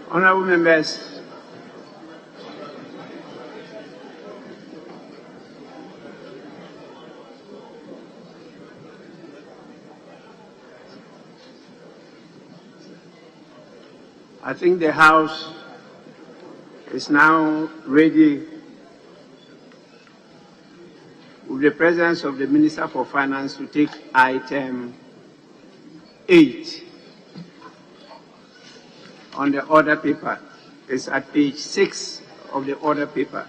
Honorable members, I think the House is now ready with the presence of the Minister for Finance to take item 8 on the order paper. It's at page 6 of the order paper.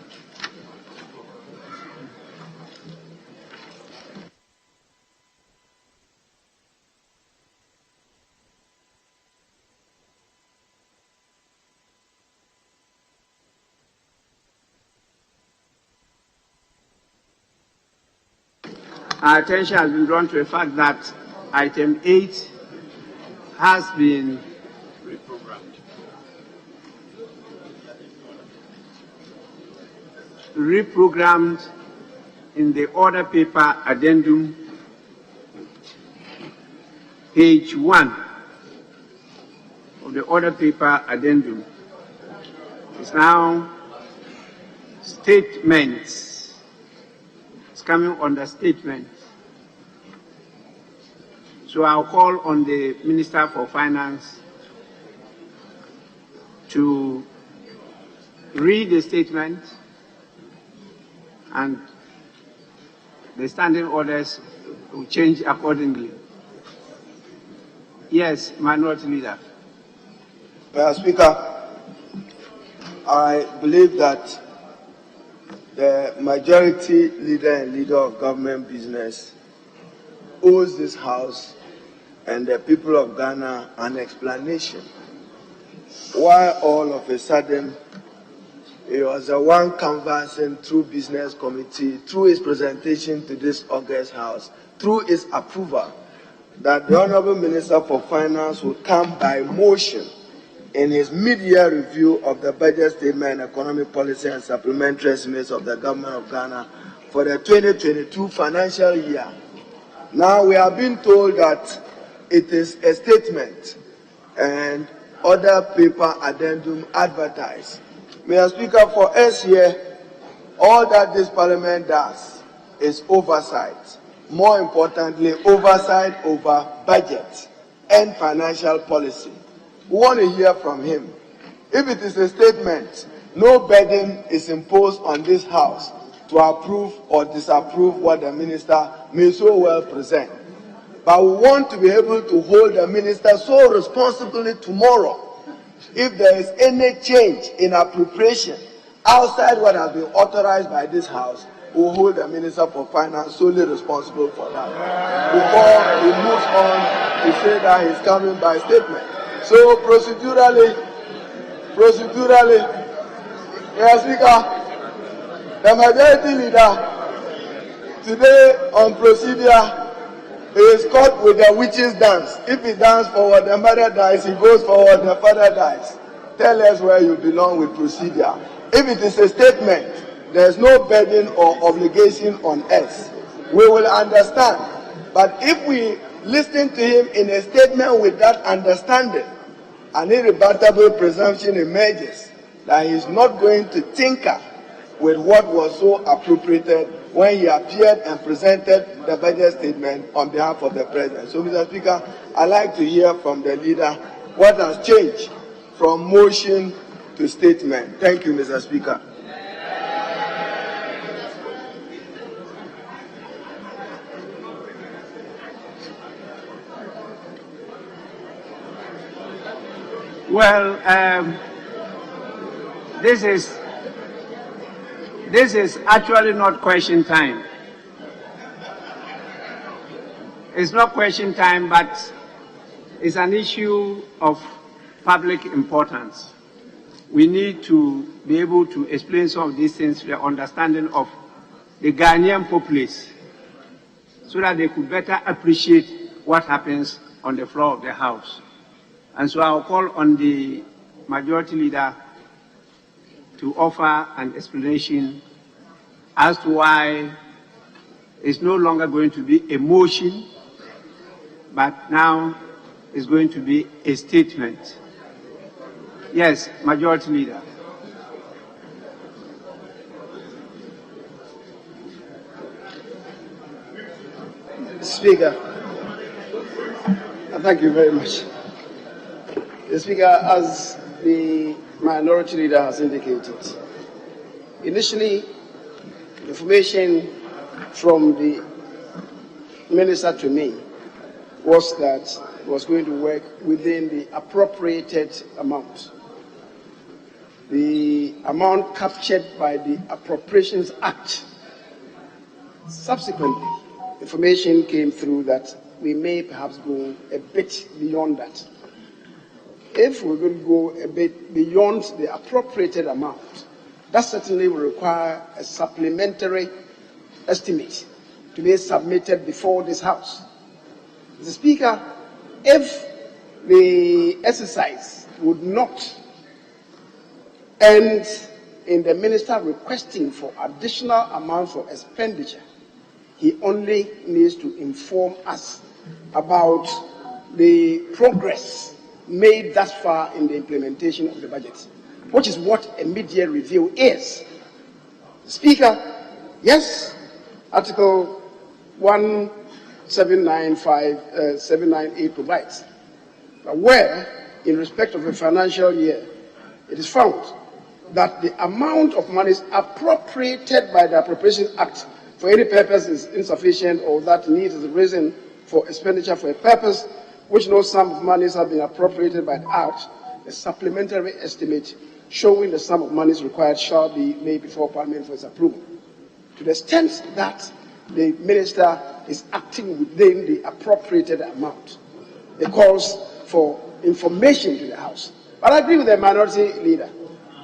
Our attention has been drawn to the fact that item 8 has been reprogrammed in the order paper addendum, page 1 of the order paper addendum. It's now statements. It's coming under statements. So I'll call on the Minister for Finance to read the statement, and the standing orders will change accordingly. Yes, Minority Leader. Mr. Speaker, I believe that the majority leader and leader of government business owes this House and the people of Ghana an explanation why all of a sudden he was the one canvassing through business committee, through his presentation to this August House, through his approval, that the Honorable Minister for Finance would come by motion in his mid-year review of the budget statement, economic policy and supplementary estimates of the government of Ghana for the 2022 financial year. Now we have been told that it is a statement and other paper addendum advertised. Mr. Speaker, for us here, all that this Parliament does is oversight. More importantly, oversight over budget and financial policy. We want to hear from him. If it is a statement, no burden is imposed on this House to approve or disapprove what the minister may so well present. But we want to be able to hold the minister so responsibly tomorrow. If there is any change in appropriation outside what has been authorized by this House, we will hold the Minister for Finance solely responsible for that before he moves on to say that he's coming by statement. So procedurally, Mr. Speaker, the majority leader today on procedure is caught with the witch's dance. If he dances forward, the mother dies. He goes forward, the father dies. Tell us where you belong with procedure. If it is a statement, there is no burden or obligation on us. We will understand. But if we listen to him in a statement with that understanding, an irrebuttable presumption emerges that he is not going to tinker with what was so appropriated when he appeared and presented the budget statement on behalf of the President. So, Mr. Speaker, I'd like to hear from the leader what has changed from motion to statement. Thank you, Mr. Speaker. Well, this is actually not question time. It's not question time, but it's an issue of public importance. We need to be able to explain some of these things to the understanding of the Ghanaian populace so that they could better appreciate what happens on the floor of the House. And so I'll call on the majority leader to offer an explanation as to why it's no longer going to be a motion, but now it's going to be a statement. Yes, Majority Leader. Speaker, thank you very much. The Speaker, as the Minority Leader has indicated, initially, information from the Minister to me was that he was going to work within the appropriated amount. The amount captured by the Appropriations Act. Subsequently, information came through that we may perhaps go a bit beyond that. If we're going to go a bit beyond the appropriated amount, that certainly will require a supplementary estimate to be submitted before this House. Mr. Speaker, if the exercise would not end in the Minister requesting for additional amounts for expenditure, he only needs to inform us about the progress made thus far in the implementation of the budget, which is what a mid-year review is. Speaker, yes, Article 798 provides that where, in respect of a financial year, it is found that the amount of monies appropriated by the Appropriation Act for any purpose is insufficient, or that need is arisen for expenditure for a purpose which no sum of monies have been appropriated by the Act, a supplementary estimate showing the sum of monies required shall be made before Parliament for its approval. To the extent that the Minister is acting within the appropriated amount, it calls for information to the House. But I agree with the Minority Leader.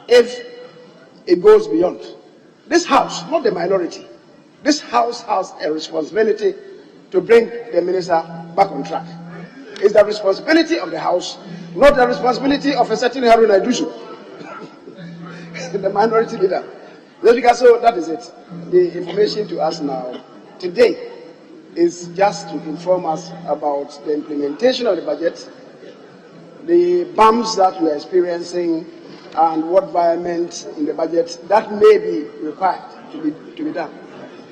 If it goes beyond, this House, not the minority, this House has a responsibility to bring the Minister back on track. It's the responsibility of the House, not the responsibility of a certain Haruna Idushu, the Minority Leader. So that is it. The information to us now, today, is just to inform us about the implementation of the budget, the bumps that we are experiencing, and what environment in the budget that may be required to be done.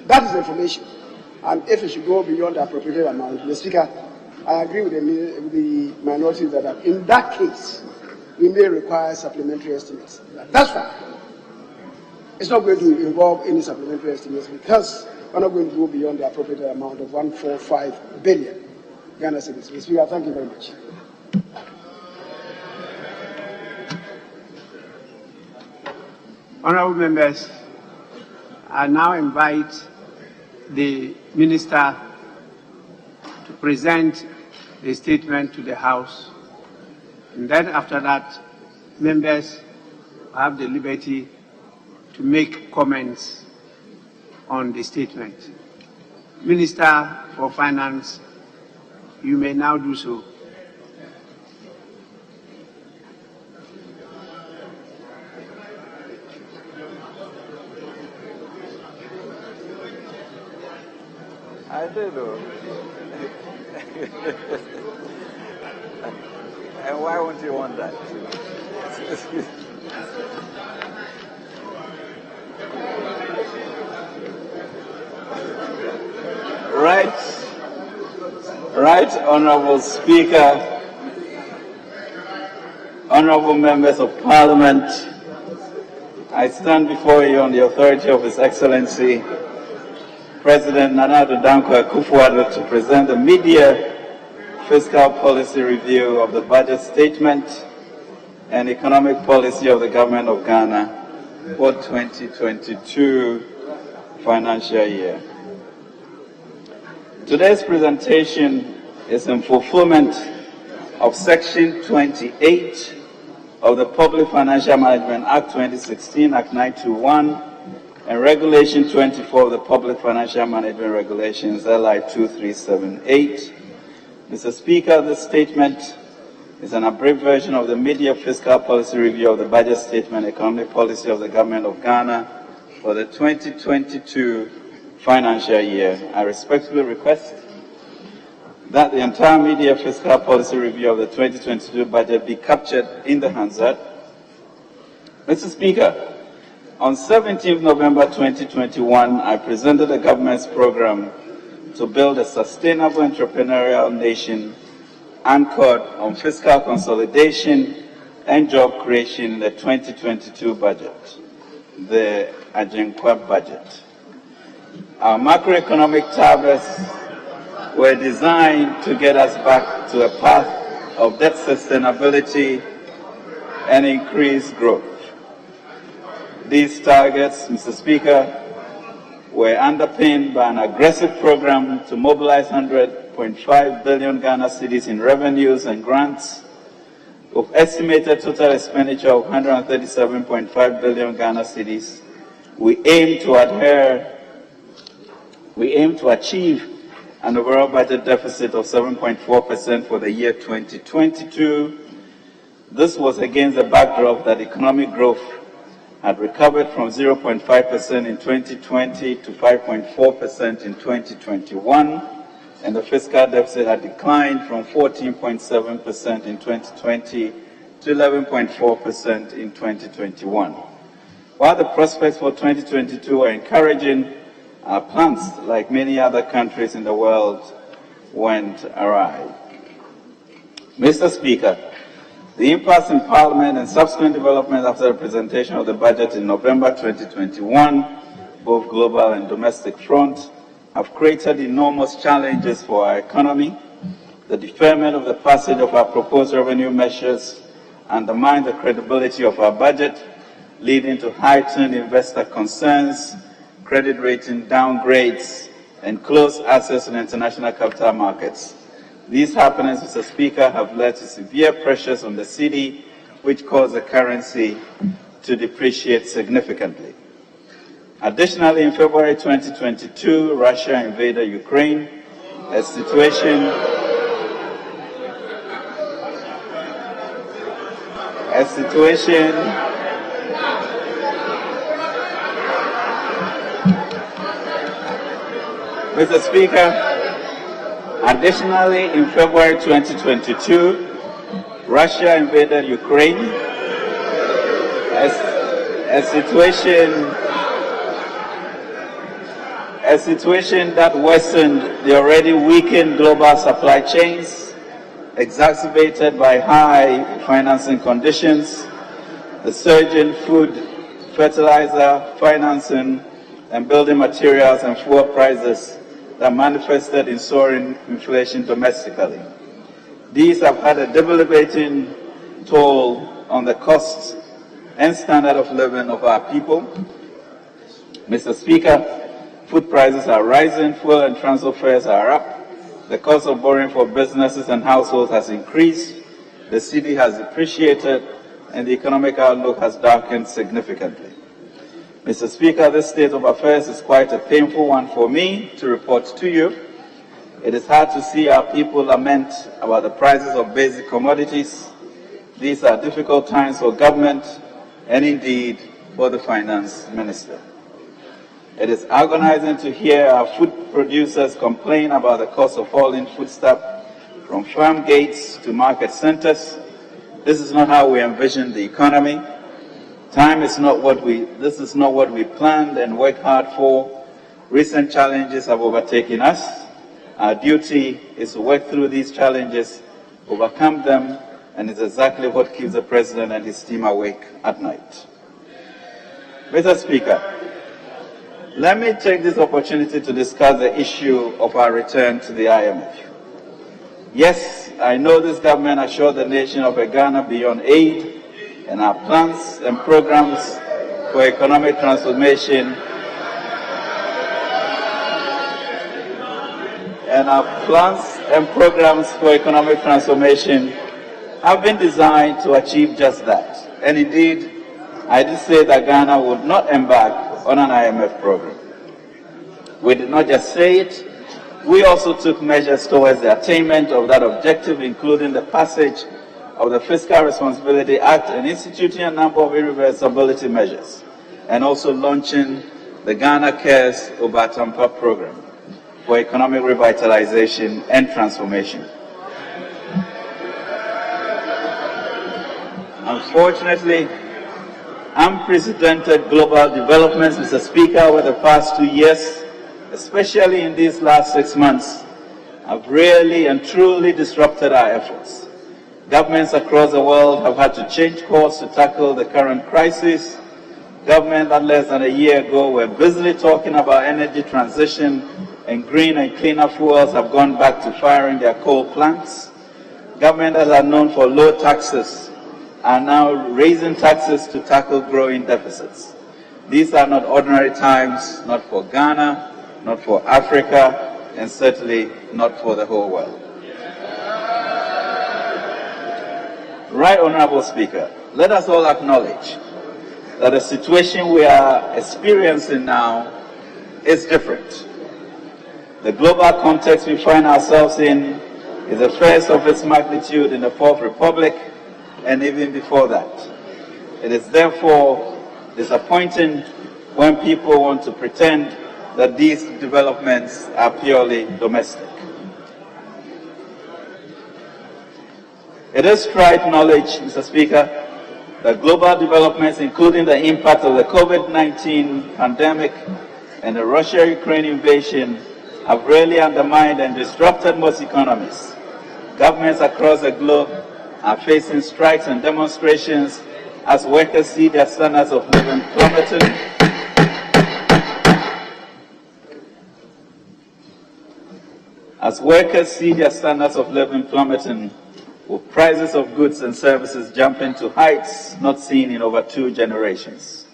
That is the information. And if it should go beyond the appropriated amount, the Speaker, I agree with the minority that in that case, we may require supplementary estimates. That's fine. It's not going to involve any supplementary estimates because we're not going to go beyond the appropriated amount of 145 billion Ghana cedis. Mr. Speaker, thank you very much. Honourable members, I now invite the Minister to present the statement to the House, and then after that, members have the liberty to make comments on the statement. Minister for Finance, you may now do so. I do know. And why won't you want that? Right, Honourable Speaker, Honourable Members of Parliament, I stand before you on the authority of His Excellency President Nana Addo Dankwa Akufo-Addo to present the mid-year fiscal policy review of the budget statement and economic policy of the Government of Ghana for 2022 financial year. Today's presentation is in fulfillment of Section 28 of the Public Financial Management Act 2016, Act 921, and Regulation 24 of the Public Financial Management Regulations, LI 2378. Mr. Speaker, this statement is an abridged version of the mid-year fiscal policy review of the budget statement and economic policy of the Government of Ghana for the 2022 financial year. I respectfully request that the entire mid-year fiscal policy review of the 2022 budget be captured in the Hansard Mr. Speaker, on 17 November 2021, I presented the government's program to build a sustainable entrepreneurial nation anchored on fiscal consolidation and job creation in the 2022 budget, the Ajinkwa budget. Our macroeconomic targets were designed to get us back to a path of debt sustainability and increased growth. These targets, Mr. Speaker, were underpinned by an aggressive program to mobilize 100.5 billion Ghana cedis in revenues and grants, with estimated total expenditure of 137.5 billion Ghana cedis. We aim to achieve an overall budget deficit of 7.4% for the year 2022. This was against the backdrop that economic growth had recovered from 0.5% in 2020 to 5.4% in 2021, and the fiscal deficit had declined from 14.7% in 2020 to 11.4% in 2021. While the prospects for 2022 are encouraging, our plans, like many other countries in the world, went awry. Mr. Speaker, the impasse in Parliament and subsequent developments after the presentation of the budget in November 2021, both global and domestic fronts, have created enormous challenges for our economy. The deferment of the passage of our proposed revenue measures undermined the credibility of our budget, leading to heightened investor concerns, credit rating downgrades, and closed access to the international capital markets. These happenings, Mr. Speaker, have led to severe pressures on the cedi, which caused the currency to depreciate significantly. Additionally, in February 2022, Russia invaded Ukraine, a situation Mr. Speaker, additionally, in February 2022, Russia invaded Ukraine, a situation that worsened the already weakened global supply chains, exacerbated by high financing conditions, the surge in food, fertilizer, financing, and building materials and fuel prices that manifested in soaring inflation domestically. These have had a debilitating toll on the costs and standard of living of our people. Mr. Speaker, food prices are rising, fuel and transport fares are up, the cost of borrowing for businesses and households has increased, the cedi has depreciated, and the economic outlook has darkened significantly. Mr. Speaker, this state of affairs is quite a painful one for me to report to you. It is hard to see our people lament about the prices of basic commodities. These are difficult times for government and indeed for the finance minister. It is agonizing to hear our food producers complain about the cost of falling foodstuff from farm gates to market centers. This is not how we envision the economy. This is not what we planned and worked hard for. Recent challenges have overtaken us. Our duty is to work through these challenges, overcome them, and it's exactly what keeps the President and his team awake at night. Mr. Speaker, let me take this opportunity to discuss the issue of our return to the IMF. Yes, I know this government assured the nation of a Ghana beyond aid, and our plans and programs for economic transformation have been designed to achieve just that. And indeed, I did say that Ghana would not embark on an IMF program. We did not just say it, we also took measures towards the attainment of that objective, including the passage of the Fiscal Responsibility Act and instituting a number of irreversibility measures, and also launching the Ghana Cares Obatampa program for economic revitalization and transformation. Unprecedented global developments, Mr. Speaker, over the past 2 years, especially in these last 6 months, have really and truly disrupted our efforts. Governments across the world have had to change course to tackle the current crisis. Governments that less than a year ago were busily talking about energy transition and green and cleaner fuels have gone back to firing their coal plants. Governments that are known for low taxes are now raising taxes to tackle growing deficits. These are not ordinary times, not for Ghana, not for Africa, and certainly not for the whole world. Right, Honorable Speaker, let us all acknowledge that the situation we are experiencing now is different. The global context we find ourselves in is the first of its magnitude in the Fourth Republic, and even before that. It is therefore disappointing when people want to pretend that these developments are purely domestic. It is trite knowledge, Mr. Speaker, that global developments, including the impact of the COVID-19 pandemic and the Russia-Ukraine invasion, have really undermined and disrupted most economies. Governments across the globe are facing strikes and demonstrations as workers see their standards of living plummeting. As workers see their standards of living plummeting, with prices of goods and services jumping to heights not seen in over 2 generations.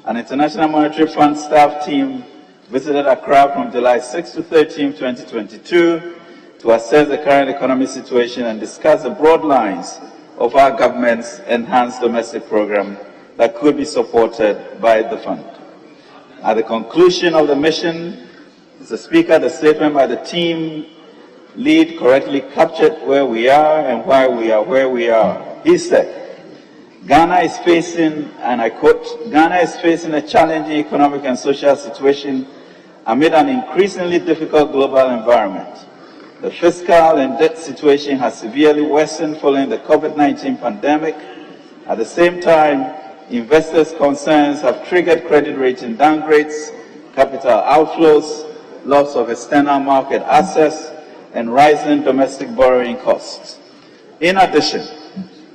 An International Monetary Fund staff team visited Accra from July 6 to 13, 2022, to assess the current economic situation and discuss the broad lines of our government's enhanced domestic program that could be supported by the fund. At the conclusion of the mission, Mr. Speaker, the statement by the team lead correctly captured where we are and why we are where we are. He said, Ghana is facing, and I quote, Ghana is facing a challenging economic and social situation amid an increasingly difficult global environment. The fiscal and debt situation has severely worsened following the COVID-19 pandemic. At the same time, investors' concerns have triggered credit rating downgrades, capital outflows, loss of external market access, and rising domestic borrowing costs. In addition,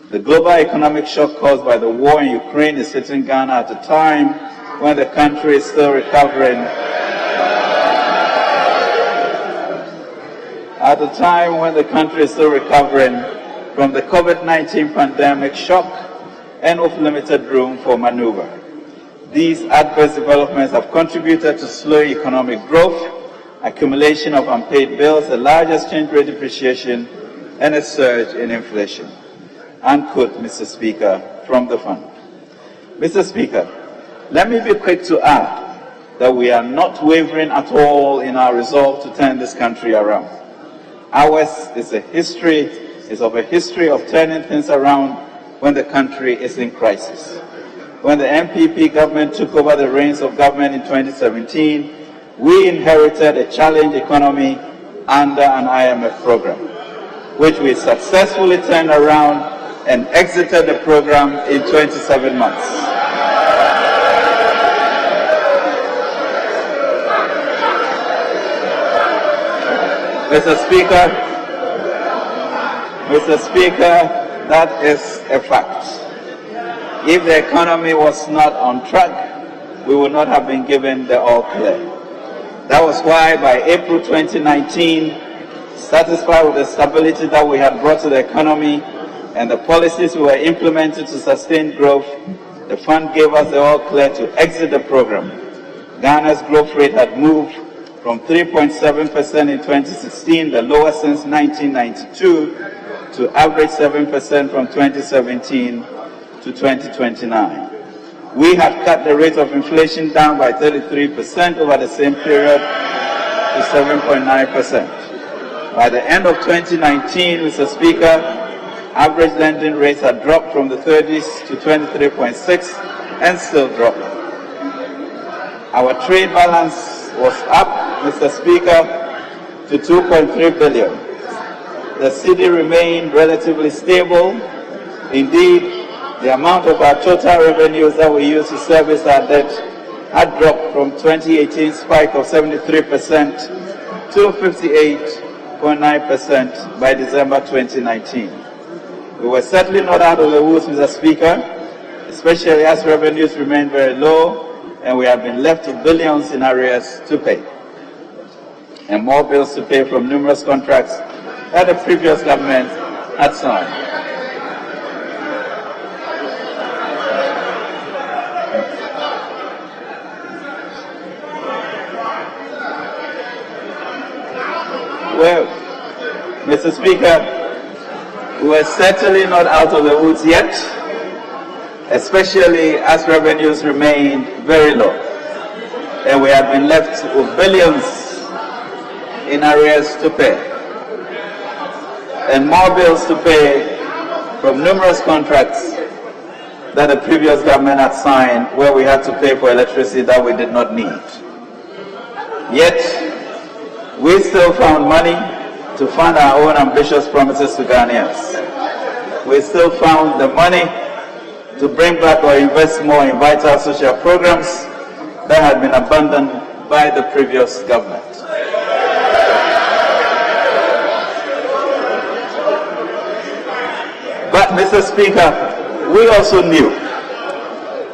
the global economic shock caused by the war in Ukraine is hitting Ghana at a time when the country is still recovering. At a time when the country is still recovering from the COVID-19 pandemic shock and with limited room for maneuver. These adverse developments have contributed to slow economic growth, accumulation of unpaid bills, the largest exchange rate depreciation, and a surge in inflation. Unquote, Mr. Speaker, from the fund. Mr. Speaker, let me be quick to add that we are not wavering at all in our resolve to turn this country around. Ours is a history of turning things around when the country is in crisis. When the MPP government took over the reins of government in 2017, we inherited a challenged economy under an IMF program, which we successfully turned around and exited the program in 27 months. Mr. Speaker, that is a fact. If the economy was not on track, we would not have been given the all clear. That was why by April 2019, satisfied with the stability that we had brought to the economy and the policies we were implementing to sustain growth, the fund gave us the all clear to exit the program. Ghana's growth rate had moved from 3.7% in 2016, the lowest since 1992, to average 7% from 2017 to 2029. We had cut the rate of inflation down by 33% over the same period to 7.9%. By the end of 2019, Mr. Speaker, average lending rates had dropped from the 30s to 23.6 and still dropping. Our trade balance was up, Mr. Speaker, to 2.3 billion. The cedi remained relatively stable. Indeed, the amount of our total revenues that we use to service our debt had dropped from 2018 spike of 73% to 58.9% by December 2019. We were certainly not out of the woods, Mr. Speaker, especially as revenues remain very low and we have been left with billions in arrears to pay and more bills to pay from numerous contracts that the previous government had signed. Well, Mr. Speaker, we are certainly not out of the woods yet, especially as revenues remain very low, and we have been left with billions in arrears to pay, and more bills to pay from numerous contracts that the previous government had signed, where we had to pay for electricity that we did not need. Yet, we still found money to fund our own ambitious promises to Ghanaians. We still found the money to bring back or invest more in vital social programs that had been abandoned by the previous government. But, Mr. Speaker, we also knew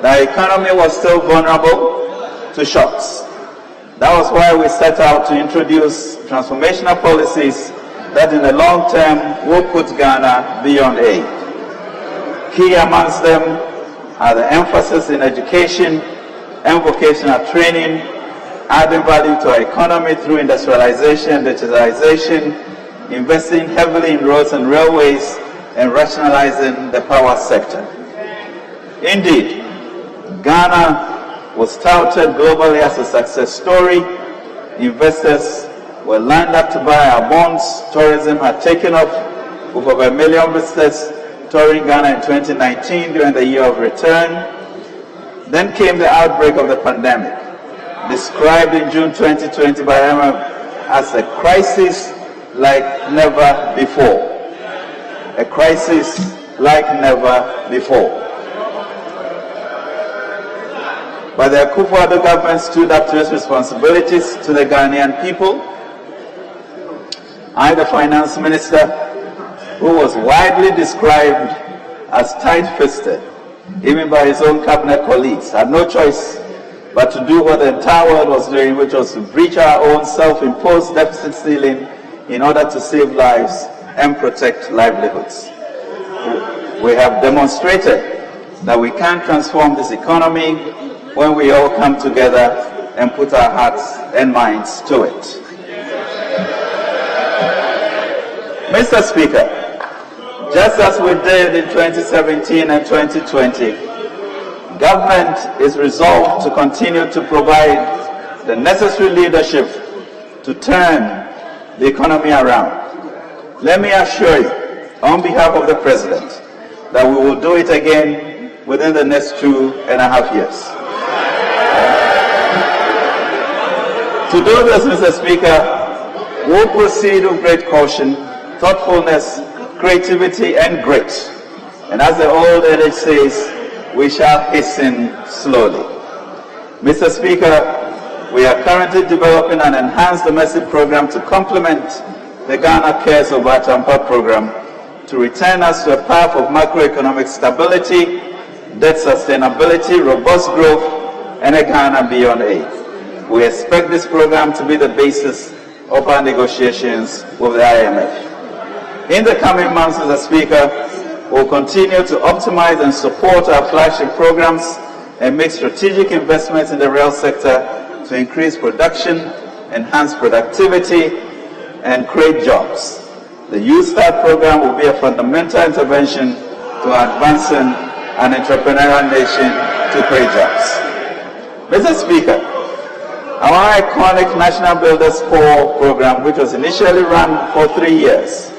that the economy was still vulnerable to shocks. That was why we set out to introduce transformational policies that in the long term will put Ghana beyond aid. Key amongst them are the emphasis in education and vocational training, adding value to our economy through industrialization, digitalization, investing heavily in roads and railways, and rationalizing the power sector. Indeed, Ghana was touted globally as a success story. Investors were lined up to buy our bonds. Tourism had taken off with over 1 million visitors touring Ghana in 2019 during the year of return. Then came the outbreak of the pandemic, described in June 2020 by IMF as a crisis like never before. A crisis like never before. But the Akufo-Addo government stood up to its responsibilities to the Ghanaian people. I, the finance minister, who was widely described as tight-fisted, even by his own cabinet colleagues, had no choice but to do what the entire world was doing, which was to breach our own self-imposed deficit ceiling in order to save lives and protect livelihoods. We have demonstrated that we can transform this economy when we all come together and put our hearts and minds to it. Mr. Speaker, just as we did in 2017 and 2020, government is resolved to continue to provide the necessary leadership to turn the economy around. Let me assure you, on behalf of the President, that we will do it again within the next 2.5 years. To do this, Mr. Speaker, we'll proceed with great caution, thoughtfulness, creativity, and grit. And as the old adage says, we shall hasten slowly. Mr. Speaker, we are currently developing an enhanced domestic program to complement the Ghana Cares of Atta program to return us to a path of macroeconomic stability, debt sustainability, robust growth, and a Ghana beyond aid. We expect this program to be the basis of our negotiations with the IMF. In the coming months, Mr. Speaker, we'll continue to optimize and support our flagship programs and make strategic investments in the rail sector to increase production, enhance productivity, and create jobs. The Youth Start program will be a fundamental intervention to advancing an entrepreneurial nation to create jobs. Mr. Speaker, our iconic National Builders Corps program, which was initially run for 3 years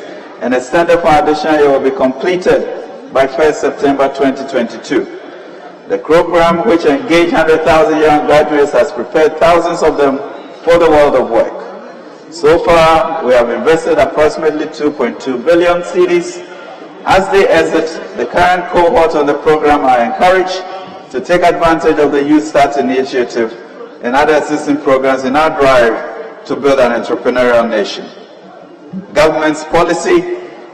and extended for an additional year, will be completed by 1st September 2022. The program, which engaged 100,000 young graduates, has prepared thousands of them for the world of work. So far, we have invested approximately 2.2 billion cedis As they exit, the current cohort on the program are encouraged to take advantage of the Youth Start initiative and other assistance programs in our drive to build an entrepreneurial nation. Government's policy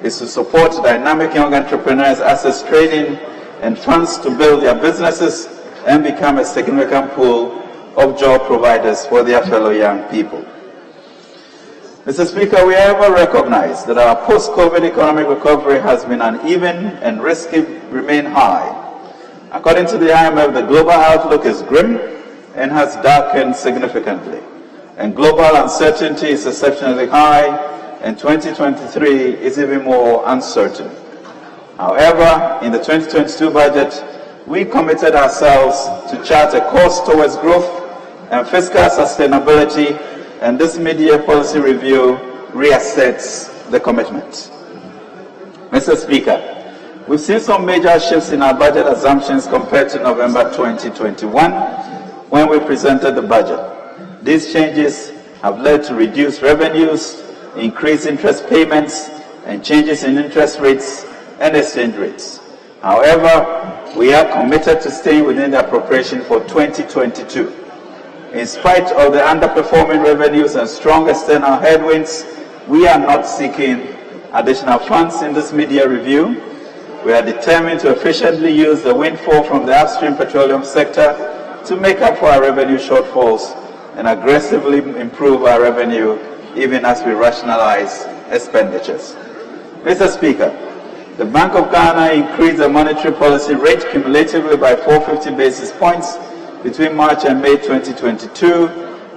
is to support dynamic young entrepreneurs, access training and funds to build their businesses and become a significant pool of job providers for their fellow young people. Mr. Speaker, we however recognize that our post-COVID economic recovery has been uneven and risks remain high. According to the IMF, the global outlook is grim and has darkened significantly, and global uncertainty is exceptionally high, and 2023 is even more uncertain. However, in the 2022 budget, we committed ourselves to chart a course towards growth and fiscal sustainability, and this mid-year policy review reassets the commitment. Mr. Speaker, we've seen some major shifts in our budget assumptions compared to November 2021 when we presented the budget. These changes have led to reduced revenues, increased interest payments, and changes in interest rates and exchange rates. However, we are committed to staying within the appropriation for 2022. In spite of the underperforming revenues and strong external headwinds, we are not seeking additional funds in this mid-year review. We are determined to efficiently use the windfall from the upstream petroleum sector to make up for our revenue shortfalls and aggressively improve our revenue even as we rationalize expenditures. Mr. Speaker, the Bank of Ghana increased the monetary policy rate cumulatively by 450 basis points between March and May 2022,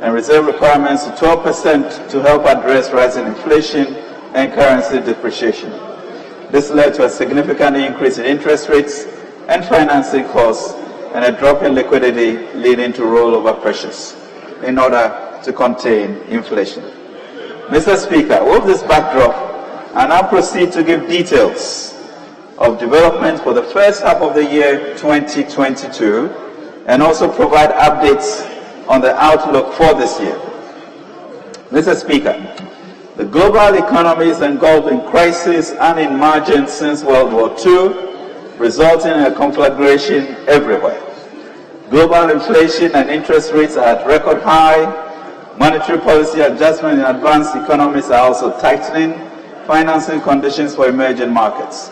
and reserve requirements to 12% to help address rising inflation and currency depreciation. This led to a significant increase in interest rates and financing costs and a drop in liquidity, leading to rollover pressures in order to contain inflation. Mr. Speaker, with this backdrop, I now proceed to give details of developments for the first half of the year 2022 and also provide updates on the outlook for this year. Mr. Speaker, the global economy is engulfed in crisis and in margin since World War II, resulting in a conflagration everywhere. Global inflation and interest rates are at record high. Monetary policy adjustment in advanced economies are also tightening financing conditions for emerging markets.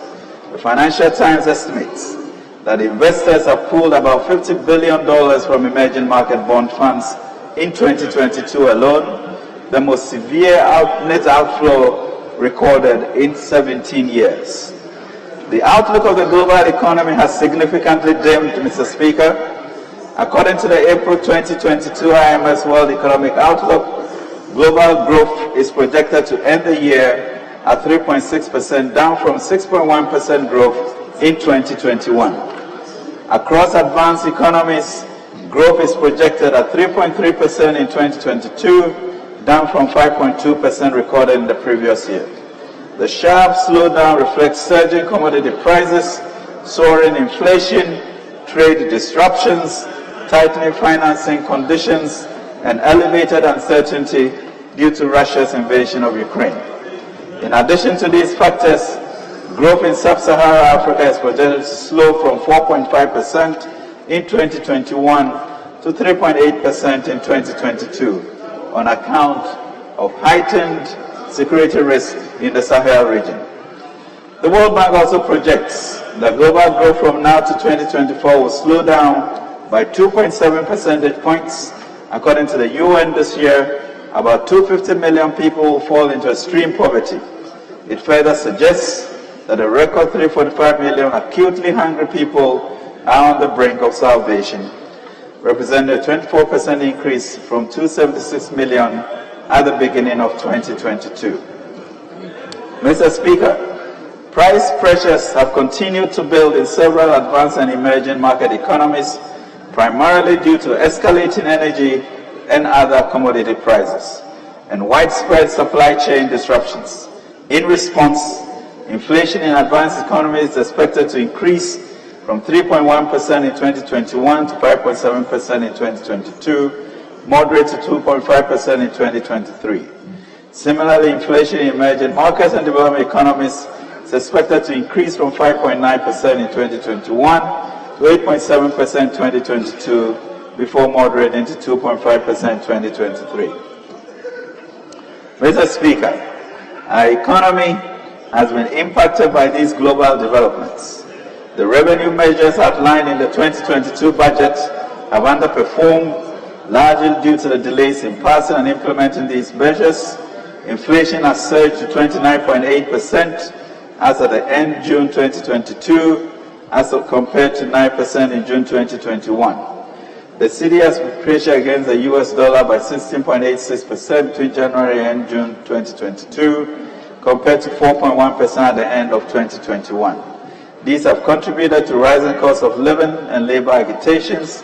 The Financial Times estimates that investors have pulled about $50 billion from emerging market bond funds in 2022 alone, the most severe net outflow recorded in 17 years. The outlook of the global economy has significantly dimmed, Mr. Speaker. According to the April 2022 IMF World Economic Outlook, global growth is projected to end the year at 3.6%, down from 6.1% growth in 2021. Across advanced economies, growth is projected at 3.3% in 2022, down from 5.2% recorded in the previous year. The sharp slowdown reflects surging commodity prices, soaring inflation, trade disruptions, tightening financing conditions, and elevated uncertainty due to Russia's invasion of Ukraine. In addition to these factors, growth in sub-Saharan Africa is projected to slow from 4.5% in 2021 to 3.8% in 2022 on account of heightened security risk in the Sahel region. The World Bank also projects that global growth from now to 2024 will slow down by 2.7 percentage points. According to the UN this year, about 250 million people will fall into extreme poverty. It further suggests that a record 345 million acutely hungry people are on the brink of starvation, representing a 24% increase from 276 million at the beginning of 2022. Mr. Speaker, price pressures have continued to build in several advanced and emerging market economies, primarily due to escalating energy and other commodity prices and widespread supply chain disruptions. In response, inflation in advanced economies is expected to increase from 3.1% in 2021 to 5.7% in 2022, moderate to 2.5% in 2023. Similarly, inflation in emerging markets and developing economies is is expected to increase from 5.9% in 2021 to 8.7% in 2022, before moderating to 2.5% in 2023. Mr. Speaker, our economy has been impacted by these global developments. The revenue measures outlined in the 2022 budget have underperformed, largely due to the delays in passing and implementing these measures. Inflation has surged to 29.8% as at the end June 2022, as compared to 9% in June 2021. The cedi has depreciated against the US dollar by 16.86% between January and June 2022, compared to 4.1% at the end of 2021. These have contributed to rising costs of living and labor agitations.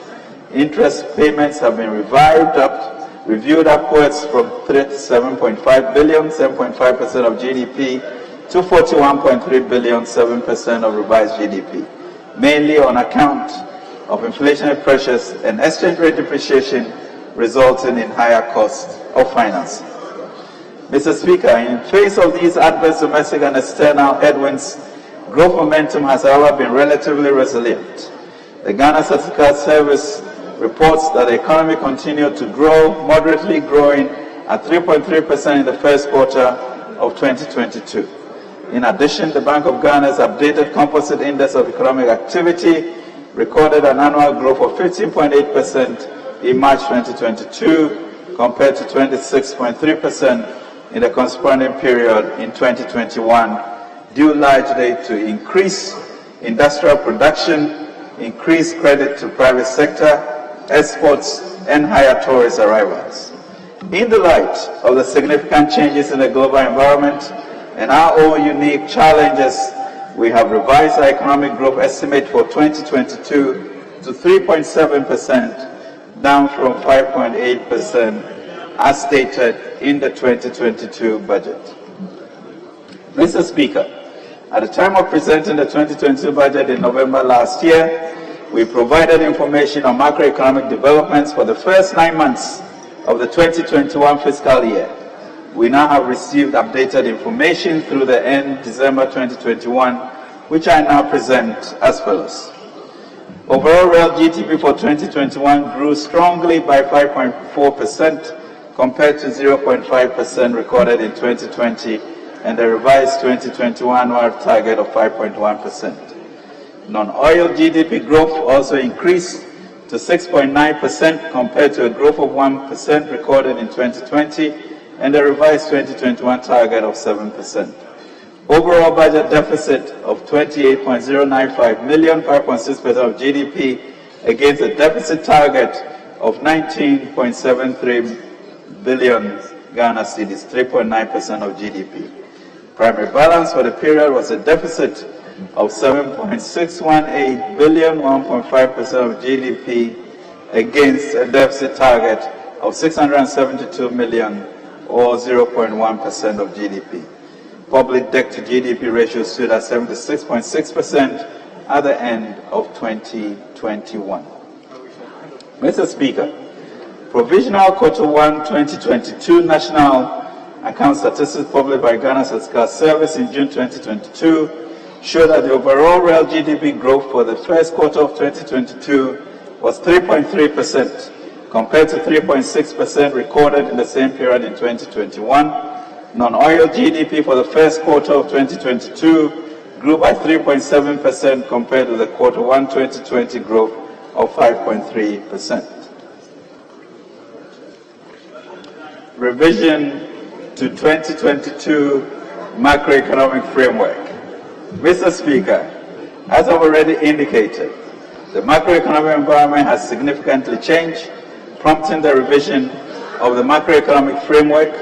Interest payments have been reviewed upwards from 37.5 billion, 7.5% of GDP, to 41.3 billion, 7% of revised GDP, mainly on account of inflationary pressures and exchange rate depreciation, resulting in higher costs of finance. Mr. Speaker, in face of these adverse domestic and external headwinds, growth momentum has, however, been relatively resilient. The Ghana Statistical Service reports that the economy continued to grow, moderately growing at 3.3% in the first quarter of 2022. In addition, the Bank of Ghana's updated Composite Index of Economic Activity recorded an annual growth of 15.8% in March 2022, compared to 26.3% in the corresponding period in 2021, due largely to increased industrial production, increased credit to private sector, exports, and higher tourist arrivals. In the light of the significant changes in the global environment and our own unique challenges, we have revised our economic growth estimate for 2022 to 3.7%, down from 5.8% as stated in the 2022 budget. Mr. Speaker, at the time of presenting the 2022 budget in November last year, we provided information on macroeconomic developments for the first 9 months of the 2021 fiscal year. We now have received updated information through the end December 2021, which I now present as follows. Overall real GDP for 2021 grew strongly by 5.4% compared to 0.5% recorded in 2020 and the revised 2021 annual target of 5.1%. Non-oil GDP growth also increased to 6.9% compared to a growth of 1% recorded in 2020 and the revised 2021 target of 7%. Overall budget deficit of 28.095 million, 5.6% of GDP, against a deficit target of 19.73 billion Ghana cedis, 3.9% of GDP. Primary balance for the period was a deficit of 7.618 billion, 1.5% of GDP, against a deficit target of 672 million, or 0.1% of GDP. Public debt to GDP ratio stood at 76.6% at the end of 2021. Mr. Speaker, provisional Q1 2022 national account statistics published by Ghana Statistical Service in June 2022 show that the overall real GDP growth for the first quarter of 2022 was 3.3%, compared to 3.6% recorded in the same period in 2021. Non-oil GDP for the first quarter of 2022 grew by 3.7% compared to the Q1 2020 growth of 5.3%. Revision to 2022 macroeconomic framework. Mr. Speaker, as I've already indicated, the macroeconomic environment has significantly changed, prompting the revision of the macroeconomic framework.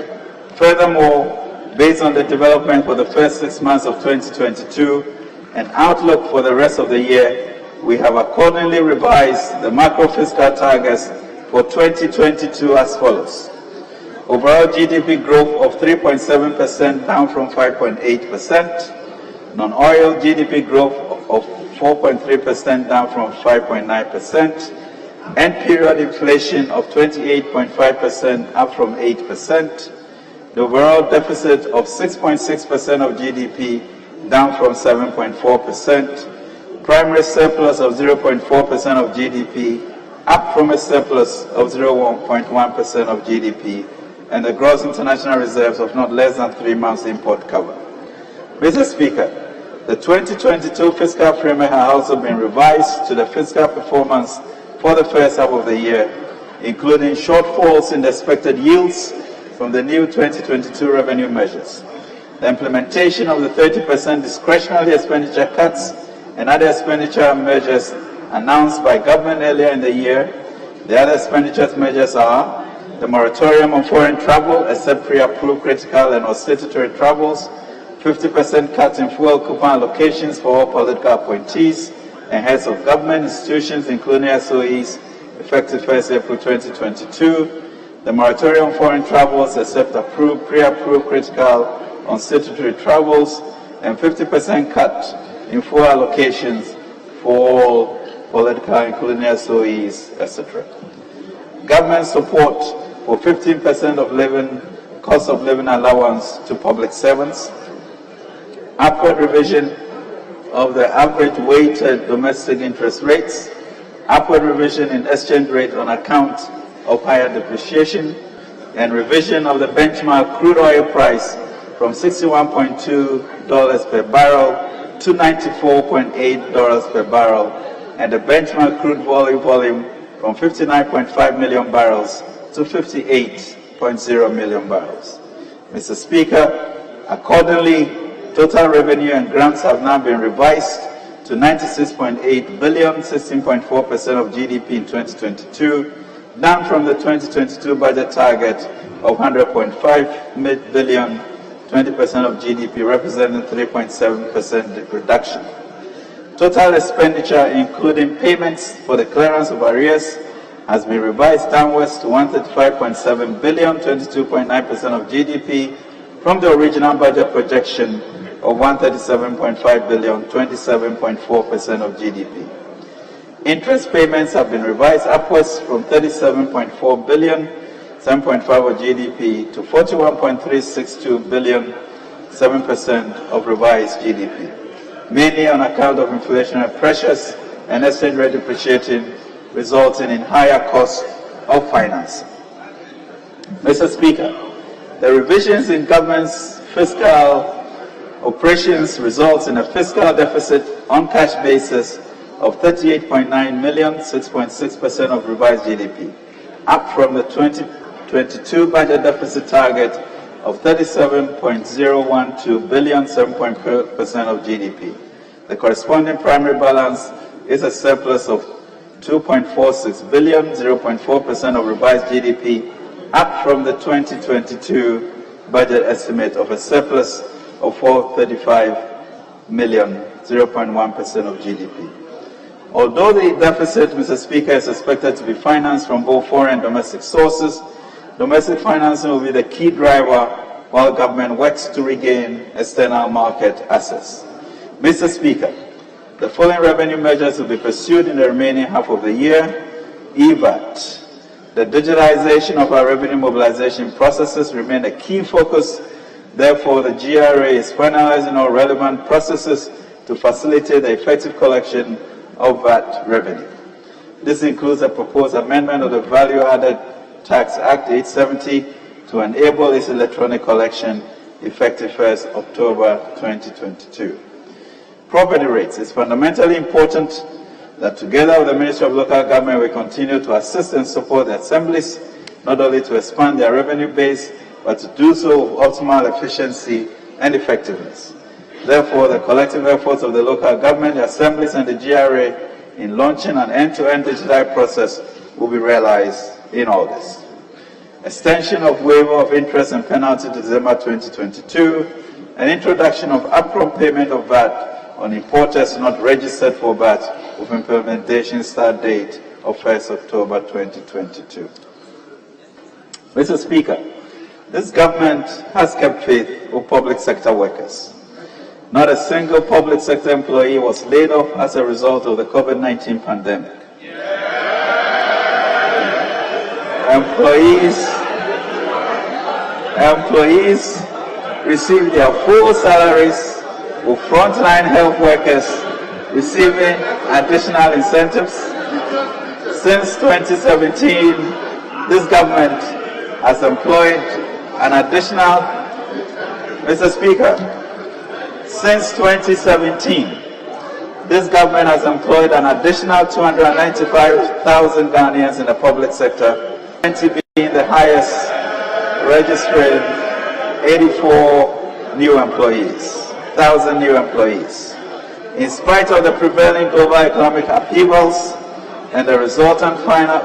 Furthermore, based on the development for the first 6 months of 2022 and outlook for the rest of the year, we have accordingly revised the macro fiscal targets for 2022 as follows. Overall GDP growth of 3.7%, down from 5.8%. Non-oil GDP growth of 4.3%, down from 5.9%. End period inflation of 28.5%, up from 8%. The overall deficit of 6.6% of GDP, down from 7.4%. Primary surplus of 0.4% of GDP, up from a surplus of 0.1% of GDP, and the gross international reserves of not less than 3 months import cover. Mr. Speaker, the 2022 fiscal framework has also been revised to the fiscal performance for the first half of the year, including shortfalls in the expected yields from the new 2022 revenue measures, the implementation of the 30% discretionary expenditure cuts and other expenditure measures announced by government earlier in the year. The other expenditure measures are the moratorium on foreign travel except pre-approved critical and or statutory travels, 50% cut in fuel coupon allocations for all political appointees and heads of government institutions, including SOEs, effective 1st April 2022, the moratorium on foreign travels except pre-approved critical on statutory travels, and 50% cut in fuel allocations for all political, including SOEs, etc. Government support for 15% of cost of living allowance to public servants, upward revision of the average weighted domestic interest rates, upward revision in exchange rate on account of higher depreciation, and revision of the benchmark crude oil price from $61.2 per barrel to $94.8 per barrel, and the benchmark crude volume from 59.5 million barrels to 58.0 million barrels. Mr. Speaker, accordingly, total revenue and grants have now been revised to 96.8 billion, 16.4% of GDP in 2022, down from the 2022 budget target of 100.5 billion, 20% of GDP, representing 3.7% reduction. Total expenditure, including payments for the clearance of arrears, has been revised downwards to 135.7 billion, 22.9% of GDP, from the original budget projection of 137.5 billion, 27.4% of GDP. Interest payments have been revised upwards from 37.4 billion, 7.5% of GDP, to 41.362 billion, 7% of revised GDP, mainly on account of inflationary pressures and exchange rate depreciating, resulting in higher costs of financing. Mr. Speaker, the revisions in government's fiscal operations results in a fiscal deficit on cash basis of 38.9 million, 6.6% of revised GDP, up from the 2022 budget deficit target of 37.012 billion, 7% of GDP. The corresponding primary balance is a surplus of 2.46 billion, 0.4% of revised GDP, up from the 2022 budget estimate of a surplus of 435 million, 0.1% of GDP. Although the deficit, Mr. Speaker, is expected to be financed from both foreign and domestic sources, domestic financing will be the key driver while government works to regain external market access. Mr. Speaker, the following revenue measures will be pursued in the remaining half of the year. EVAT. The digitalization of our revenue mobilization processes remain a key focus. Therefore, the GRA is finalizing all relevant processes to facilitate the effective collection of VAT revenue. This includes a proposed amendment of the Value Added Tax Act 870 to enable its electronic collection effective 1st October 2022. Property rates. It's fundamentally important that together with the Ministry of Local Government we continue to assist and support the assemblies, not only to expand their revenue base, but to do so with optimal efficiency and effectiveness. Therefore, the collective efforts of the local government, the assemblies, and the GRA in launching an end-to-end digitized process will be realized in August. Extension of waiver of interest and penalty to December 2022, and introduction of upfront payment of VAT on importers not registered for VAT with implementation start date of 1st October 2022. Mr. Speaker, this government has kept faith with public sector workers. Not a single public sector employee was laid off as a result of the COVID-19 pandemic. Employees received their full salaries with frontline health workers receiving additional incentives. Since 2017, this government has employed an additional, Mr. Speaker, since 2017, this government has employed an additional 295,000 Ghanaians in the public sector, 20 being the highest, registering 84 new employees, 1,000 new employees. In spite of the prevailing global economic upheavals and the resultant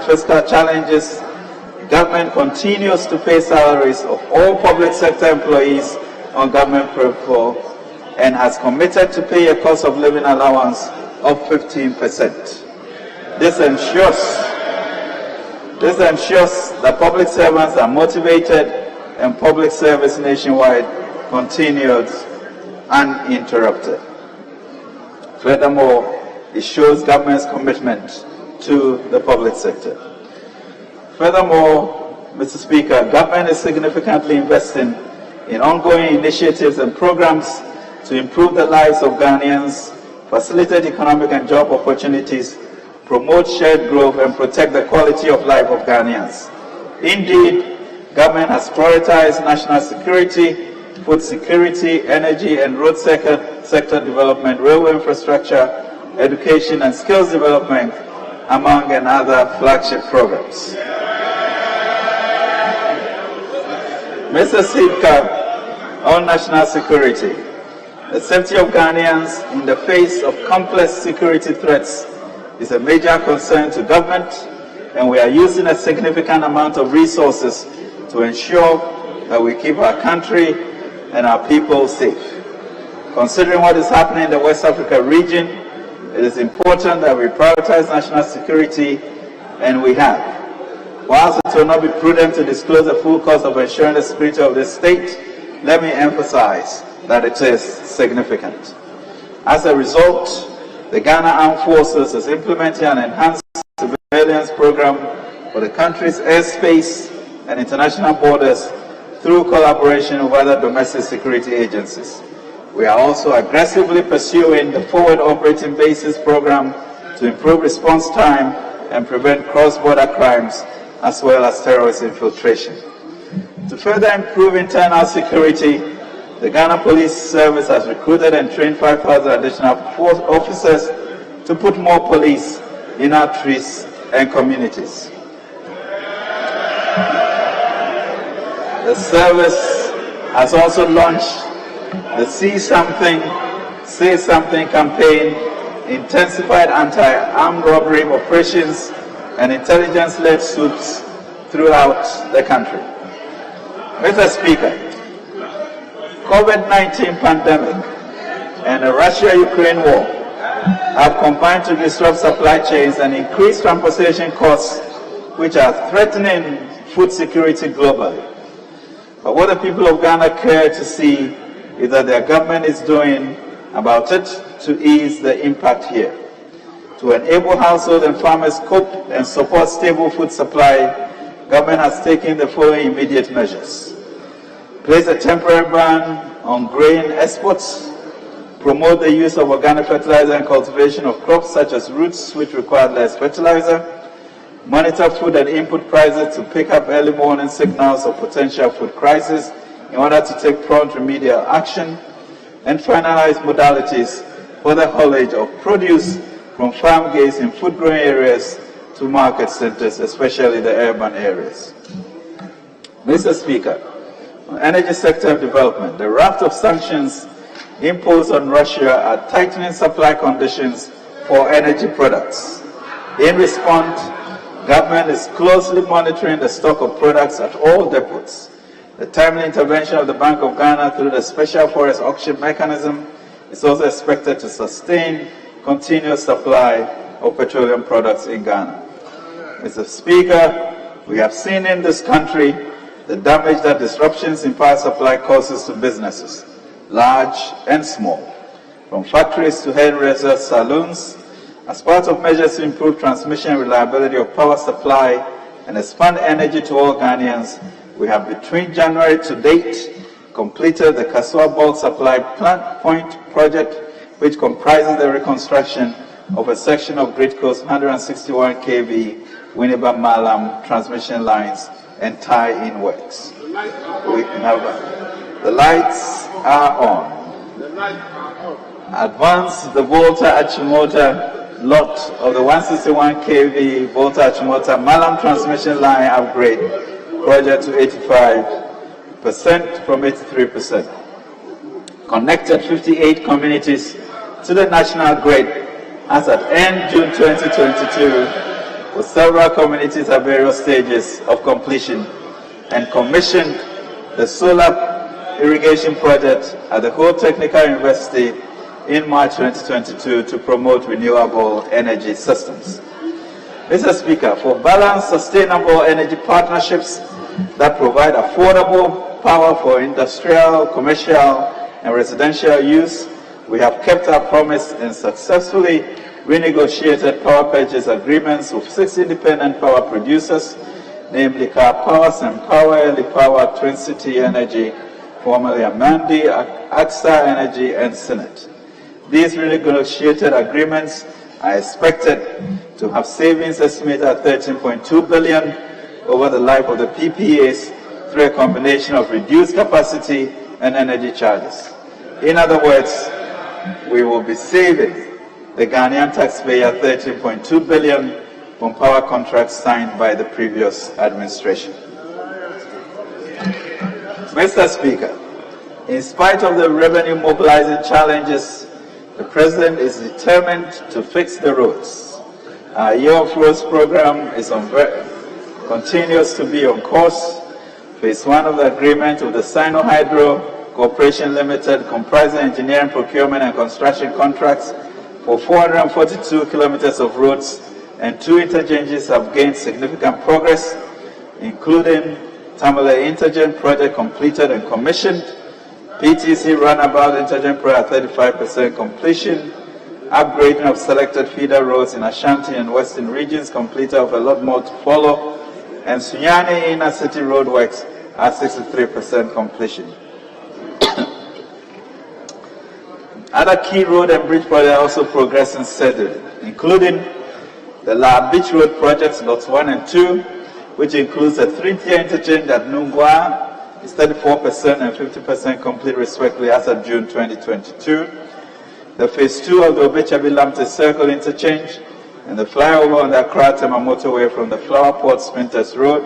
fiscal challenges, the government continues to pay salaries of all public sector employees on government payroll and has committed to pay a cost of living allowance of 15%. This ensures that public servants are motivated and public service nationwide continues uninterrupted. Furthermore, it shows government's commitment to the public sector. Furthermore, Mr. Speaker, government is significantly investing in ongoing initiatives and programs to improve the lives of Ghanaians, facilitate economic and job opportunities, promote shared growth, and protect the quality of life of Ghanaians. Indeed, government has prioritized national security, food security, energy and road sector development, railway infrastructure, education and skills development, among other flagship programs. Mr. Speaker, on national security, the safety of Ghanaians in the face of complex security threats is a major concern to government, and we are using a significant amount of resources to ensure that we keep our country and our people safe. Considering what is happening in the West Africa region, it is important that we prioritize national security, and we have. Whilst it will not be prudent to disclose the full cost of ensuring the security of this state, let me emphasize that it is significant. As a result, the Ghana Armed Forces is implementing an enhanced surveillance program for the country's airspace and international borders through collaboration with other domestic security agencies. We are also aggressively pursuing the Forward Operating Bases program to improve response time and prevent cross-border crimes as well as terrorist infiltration. To further improve internal security, the Ghana Police Service has recruited and trained 5,000 additional officers to put more police in our streets and communities. The service has also launched the See Something, Say Something campaign, intensified anti-armed robbery operations, and intelligence-led sweeps throughout the country. Mr. Speaker, COVID-19 pandemic and the Russia-Ukraine war have combined to disrupt supply chains and increase transportation costs, which are threatening food security globally. But what the people of Ghana care to see is that their government is doing about it to ease the impact here. To enable households and farmers cope and support stable food supply, government has taken the following immediate measures. Place a temporary ban on grain exports, promote the use of organic fertilizer and cultivation of crops such as roots which require less fertilizer, monitor food and input prices to pick up early warning signals of potential food crisis in order to take prompt remedial action, and finalize modalities for the haulage of produce from farm gates in food-growing areas to market centers, especially the urban areas. Mr. Speaker, on energy sector development, the raft of sanctions imposed on Russia are tightening supply conditions for energy products. In response, government is closely monitoring the stock of products at all depots. The timely intervention of the Bank of Ghana through the Special Forest Auction Mechanism is also expected to sustain continuous supply of petroleum products in Ghana. Mr. Speaker, we have seen in this country the damage that disruptions in power supply causes to businesses, large and small, from factories to hairdresser salons. As part of measures to improve transmission reliability of power supply and expand energy to all Ghanaians, we have between January to date completed the Kasua Bulk Supply Plant Point project, which comprises the reconstruction of a section of Great Coast 161 kV Winneba Malam transmission lines and tie-in works. The lights are on. Advance the Volta Achimota lot of the 161 kV Volta Achimota Malam transmission line upgrade project to 85% from 83%. Connected 58 communities to the national grid as at end June 2022, with several communities at various stages of completion, and commissioned the solar irrigation project at the Ho Technical University in March 2022 to promote renewable energy systems. Mr. Speaker, for balanced, sustainable energy partnerships that provide affordable power for industrial, commercial, and residential use, we have kept our promise and successfully renegotiated power purchase agreements with 6 independent power producers, namely Car Power, Power, Power, Twin City Energy, formerly Amandi, AXA Energy, and Senate. These renegotiated agreements are expected to have savings estimated at 13.2 billion over the life of the PPAs through a combination of reduced capacity and energy charges. In other words, we will be saving the Ghanaian taxpayer 13.2 billion from power contracts signed by the previous administration. Mr. Speaker, in spite of the revenue mobilizing challenges, the President is determined to fix the roads. Our Year of Roads program continues to be on course. Phase 1 of the agreement with the Sino Hydro Corporation Limited, comprising engineering, procurement, and construction contracts for 442 kilometers of roads and 2 interchanges, have gained significant progress, including Tamale Interchange project completed and commissioned, PTC Runabout Interchange project at 35% completion, upgrading of selected feeder roads in Ashanti and Western regions completed, of a lot more to follow, and Sunyani Inner City roadworks at 63% completion. Other key road and bridge projects are also progressing steadily, including the La Beach Road projects, lots 1 and 2, which includes a 3-tier interchange at Nungwa, is 34% and 50% complete respectively as of June 2022. The phase 2 of the Obechabi-Lamte Circle interchange and the flyover on the Accra-Tema motorway from the Flower Port Spinters Road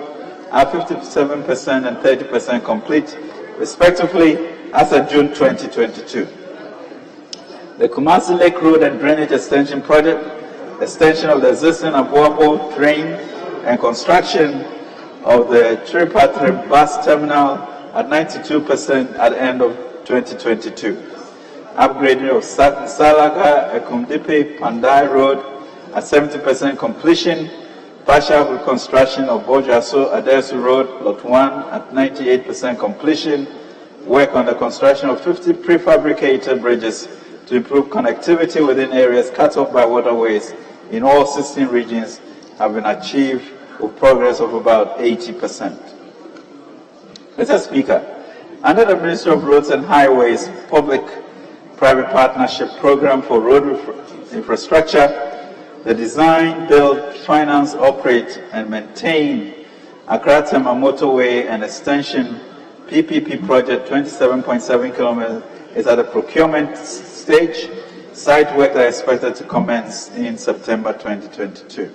are 57% and 30% complete respectively as of June 2022. The Kumasi Lake Road and Drainage Extension Project, extension of the existing Abuabo drain, and construction of the Chiripatre bus terminal at 92% at the end of 2022. Upgrading of Salaga, Ekumdipe, Pandai Road at 70% completion. Partial reconstruction of Bojaso, Adesu Road, Lot 1 at 98% completion. Work on the construction of 50 prefabricated bridges to improve connectivity within areas cut off by waterways in all 16 regions have been achieved with progress of about 80%. Mr. Speaker, under the Ministry of Roads and Highways Public-Private Partnership Program for Road Infrastructure, the design, build, finance, operate, and maintain Accra-Tema Motorway and Extension PPP project 27.7 kilometers is at the procurement stage. Site work are expected to commence in September 2022.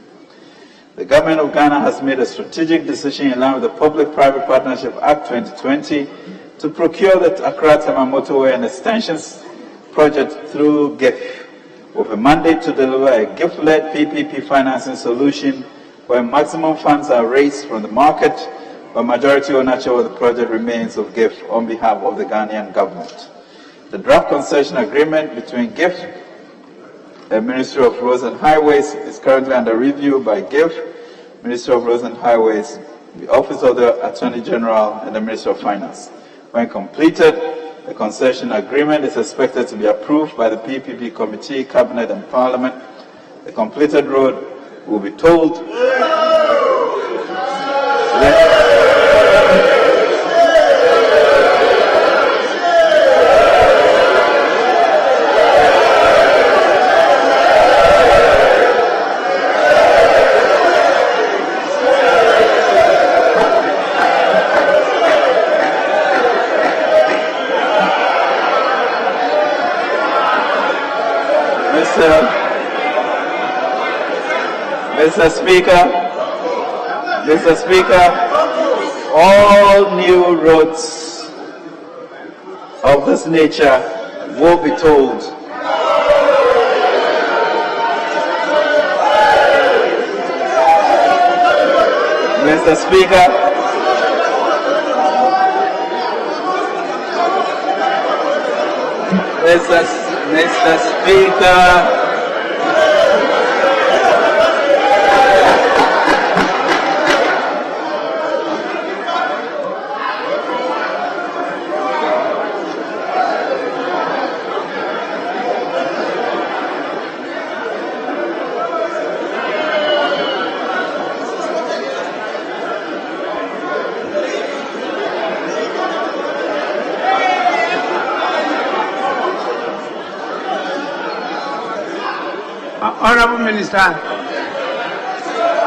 The Government of Ghana has made a strategic decision in line with the Public-Private Partnership Act 2020 to procure the Accra-Tema Motorway and Extensions project through GIF, with a mandate to deliver a GIF-led PPP financing solution where maximum funds are raised from the market, but majority ownership of the project remains of GIF on behalf of the Ghanaian government. The draft concession agreement between GIF, the Ministry of Roads and Highways, is currently under review by GIF, Ministry of Roads and Highways, the Office of the Attorney General, and the Ministry of Finance. When completed, the concession agreement is expected to be approved by the PPP Committee, Cabinet, and Parliament. The completed road will be tolled. Mr. Speaker, all new roads of this nature will be tolled. Mr. Speaker,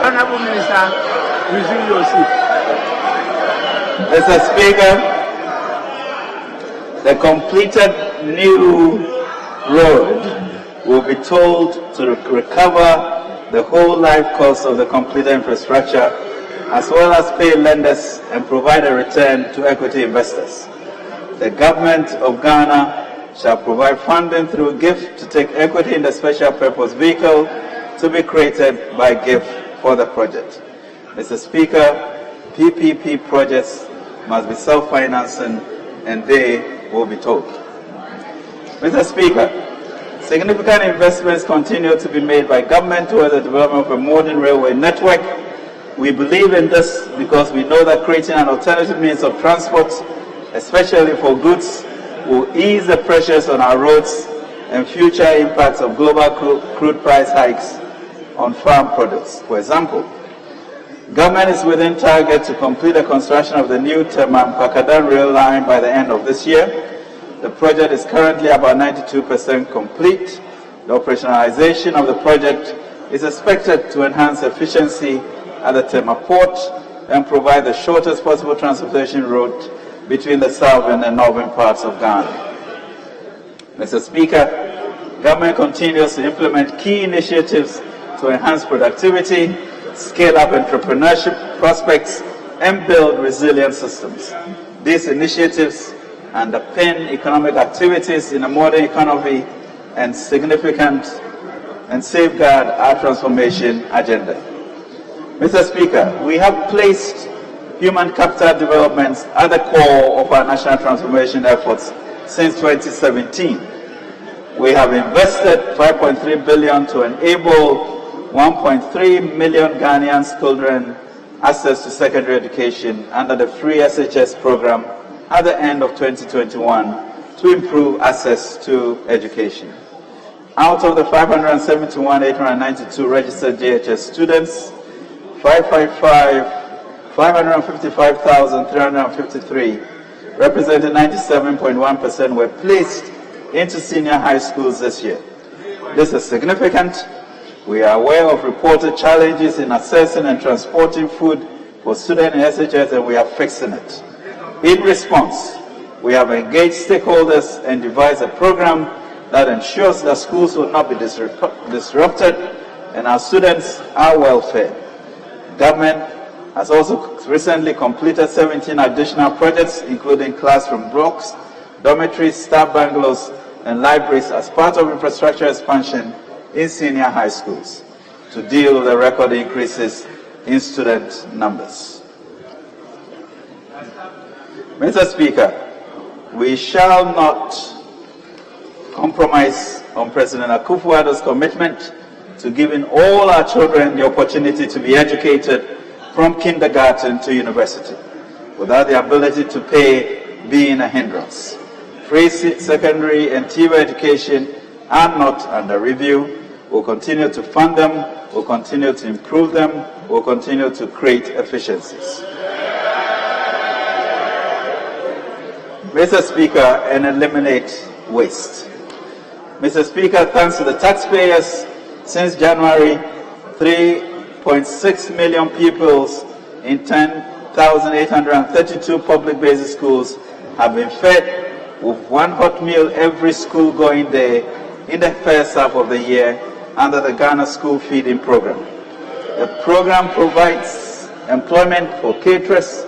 Honorable Minister, resume your seat. Mr. Speaker, the completed new road will be told to recover the whole life cost of the completed infrastructure, as well as pay lenders and provide a return to equity investors. The government of Ghana shall provide funding through GIFT to take equity in the special purpose vehicle to be created by GIFT for the project. Mr. Speaker, PPP projects must be self-financing and they will be told. Mr. Speaker, significant investments continue to be made by government towards the development of a modern railway network. We believe in this because we know that creating an alternative means of transport, especially for goods, will ease the pressures on our roads and future impacts of global crude price hikes on farm products. For example, government is within target to complete the construction of the new Temam-Pakadan rail line by the end of this year. The project is currently about 92% complete. The operationalization of the project is expected to enhance efficiency at the Tema port and provide the shortest possible transportation route between the southern and northern parts of Ghana. Mr. Speaker, government continues to implement key initiatives to enhance productivity, scale up entrepreneurship prospects, and build resilient systems. These initiatives underpin economic activities in a modern economy and safeguard our transformation agenda. Mr. Speaker, we have placed human capital developments at the core of our national transformation efforts since 2017. We have invested $5.3 billion to enable 1.3 million Ghanaian children access to secondary education under the free SHS program at the end of 2021 to improve access to education. Out of the 571,892 registered JHS students, 555,353, representing 97.1%, were placed into senior high schools this year. This is significant. We are aware of reported challenges in accessing and transporting food for students in SHS, and we are fixing it. In response, we have engaged stakeholders and devised a program that ensures that schools will not be disrupted and our students are well fed. Government has also recently completed 17 additional projects, including classroom blocks, dormitories, staff bungalows, and libraries as part of infrastructure expansion in senior high schools to deal with the record increases in student numbers. Mr. Speaker, we shall not compromise on President Akufo-Addo's commitment to giving all our children the opportunity to be educated from kindergarten to university, without the ability to pay being a hindrance. Free secondary and tertiary education are not under review. We'll continue to fund them, we'll continue to improve them, we'll continue to create efficiencies. Mr. Speaker, and eliminate waste. Mr. Speaker, thanks to the taxpayers, since January, 3.6 million pupils in 10,832 public basic schools have been fed with one hot meal every school going day in the first half of the year under the Ghana School Feeding Program. The program provides employment for caterers,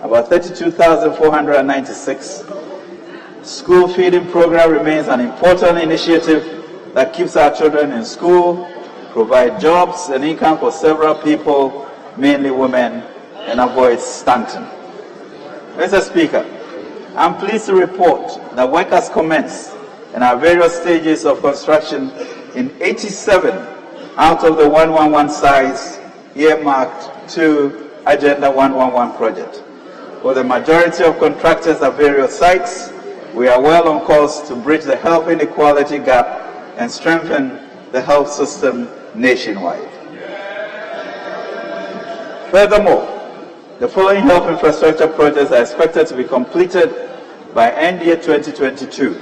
about 32,496. School feeding program remains an important initiative that keeps our children in school, provide jobs and income for several people, mainly women, and avoids stunting. Mr. Speaker, I'm pleased to report that work has commenced in our various stages of construction in 87 out of the 111 sites earmarked to Agenda 111 project. With the majority of contractors at various sites, we are well on course to bridge the health inequality gap and strengthen the health system nationwide. Furthermore, the following health infrastructure projects are expected to be completed by end year 2022.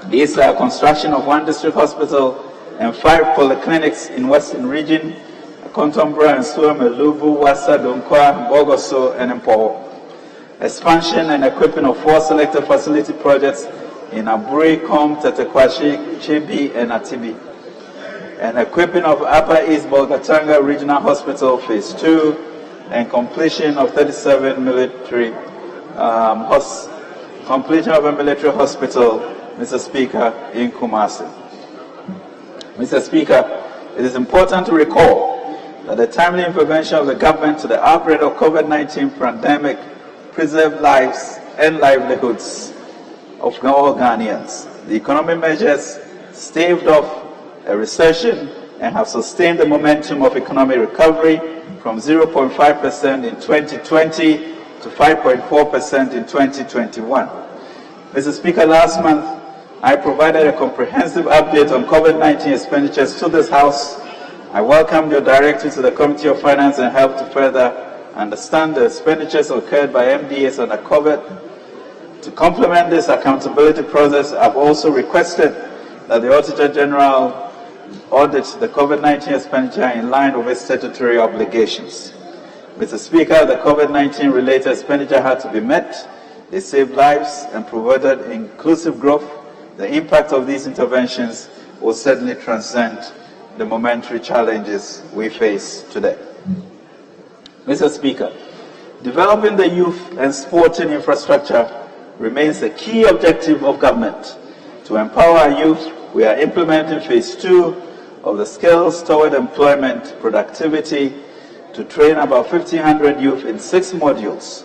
These are construction of 1 district hospital and 5 polyclinics in Western Region, Kontombra and Suome, Lubu, Wassa, Donkwa, Bogoso, and Mpo. Expansion and equipping of 4 selected facility projects in Aburi, Kom, Tetekwashi, Chibi, and Atibi. And equipping of Upper East Bolgatanga Regional Hospital Phase 2, and completion of 37 military completion of a military hospital, Mr. Speaker, in Kumasi. Mr. Speaker, it is important to recall that the timely intervention of the government to the outbreak of COVID-19 pandemic preserved lives and livelihoods of all Ghanaians. The economic measures staved off a recession and have sustained the momentum of economic recovery from 0.5% in 2020 to 5.4% in 2021. Mr. Speaker, last month I provided a comprehensive update on COVID-19 expenditures to this House. I welcome your directive to the Committee of Finance and Health to further understand the expenditures occurred by MDAs under COVID. To complement this accountability process, I've also requested that the Auditor General audit the COVID-19 expenditure in line with its statutory obligations. Mr. Speaker, the COVID-19 related expenditure had to be met. They saved lives and provided inclusive growth. The impact of these interventions will certainly transcend the momentary challenges we face today. Mr. Speaker, developing the youth and sporting infrastructure remains a key objective of government. To empower our youth, we are implementing Phase 2 of the Skills Toward Employment Productivity to train about 1,500 youth in 6 modules: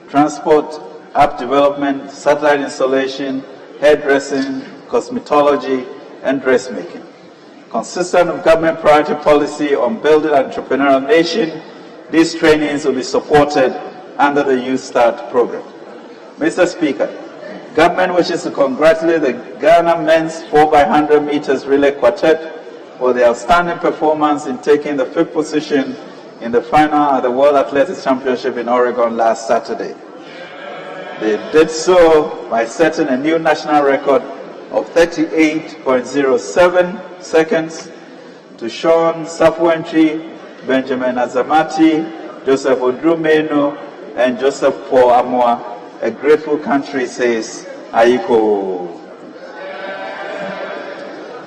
transport, app development, satellite installation, hairdressing, cosmetology, and dressmaking. Consistent with government priority policy on building an entrepreneurial nation, these trainings will be supported under the Youth Start program. Mr. Speaker, government wishes to congratulate the Ghana men's 4x100 meters relay quartet for their outstanding performance in taking the 5th position in the final at the World Athletics Championship in Oregon last Saturday. They did so by setting a new national record of 38.07 seconds to Sean Safuentri, Benjamin Azamati, Joseph Odrumeno, and Joseph Paul Amoa. A grateful country says, Aiko.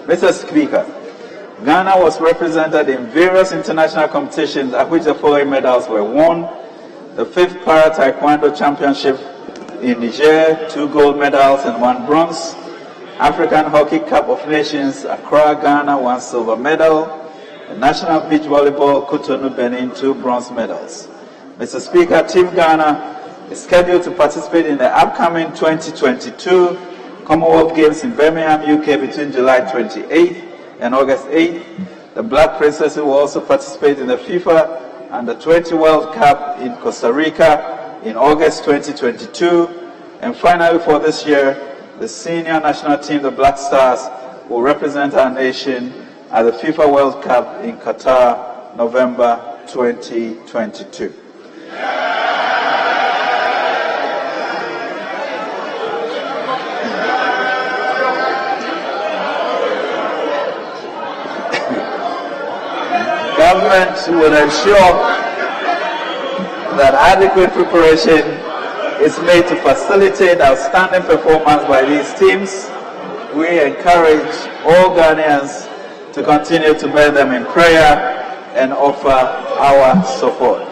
Mr. Speaker, Ghana was represented in various international competitions at which the following medals were won: the 5th Para Taekwondo Championship in Niger, 2 gold medals and 1 bronze; African Hockey Cup of Nations, Accra, Ghana, 1 silver medal; the National Beach Volleyball, Cotonou, Benin, 2 bronze medals. Mr. Speaker, Team Ghana is scheduled to participate in the upcoming 2022 Commonwealth Games in Birmingham, UK between July 28th and August 8th. The Black Princesses will also participate in the FIFA Under-20 World Cup in Costa Rica in August 2022. And finally, for this year, the senior national team, the Black Stars, will represent our nation at the FIFA World Cup in Qatar, November 2022. Government will ensure that adequate preparation is made to facilitate outstanding performance by these teams. we encourage all Ghanaians to continue to bear them in prayer and offer our support.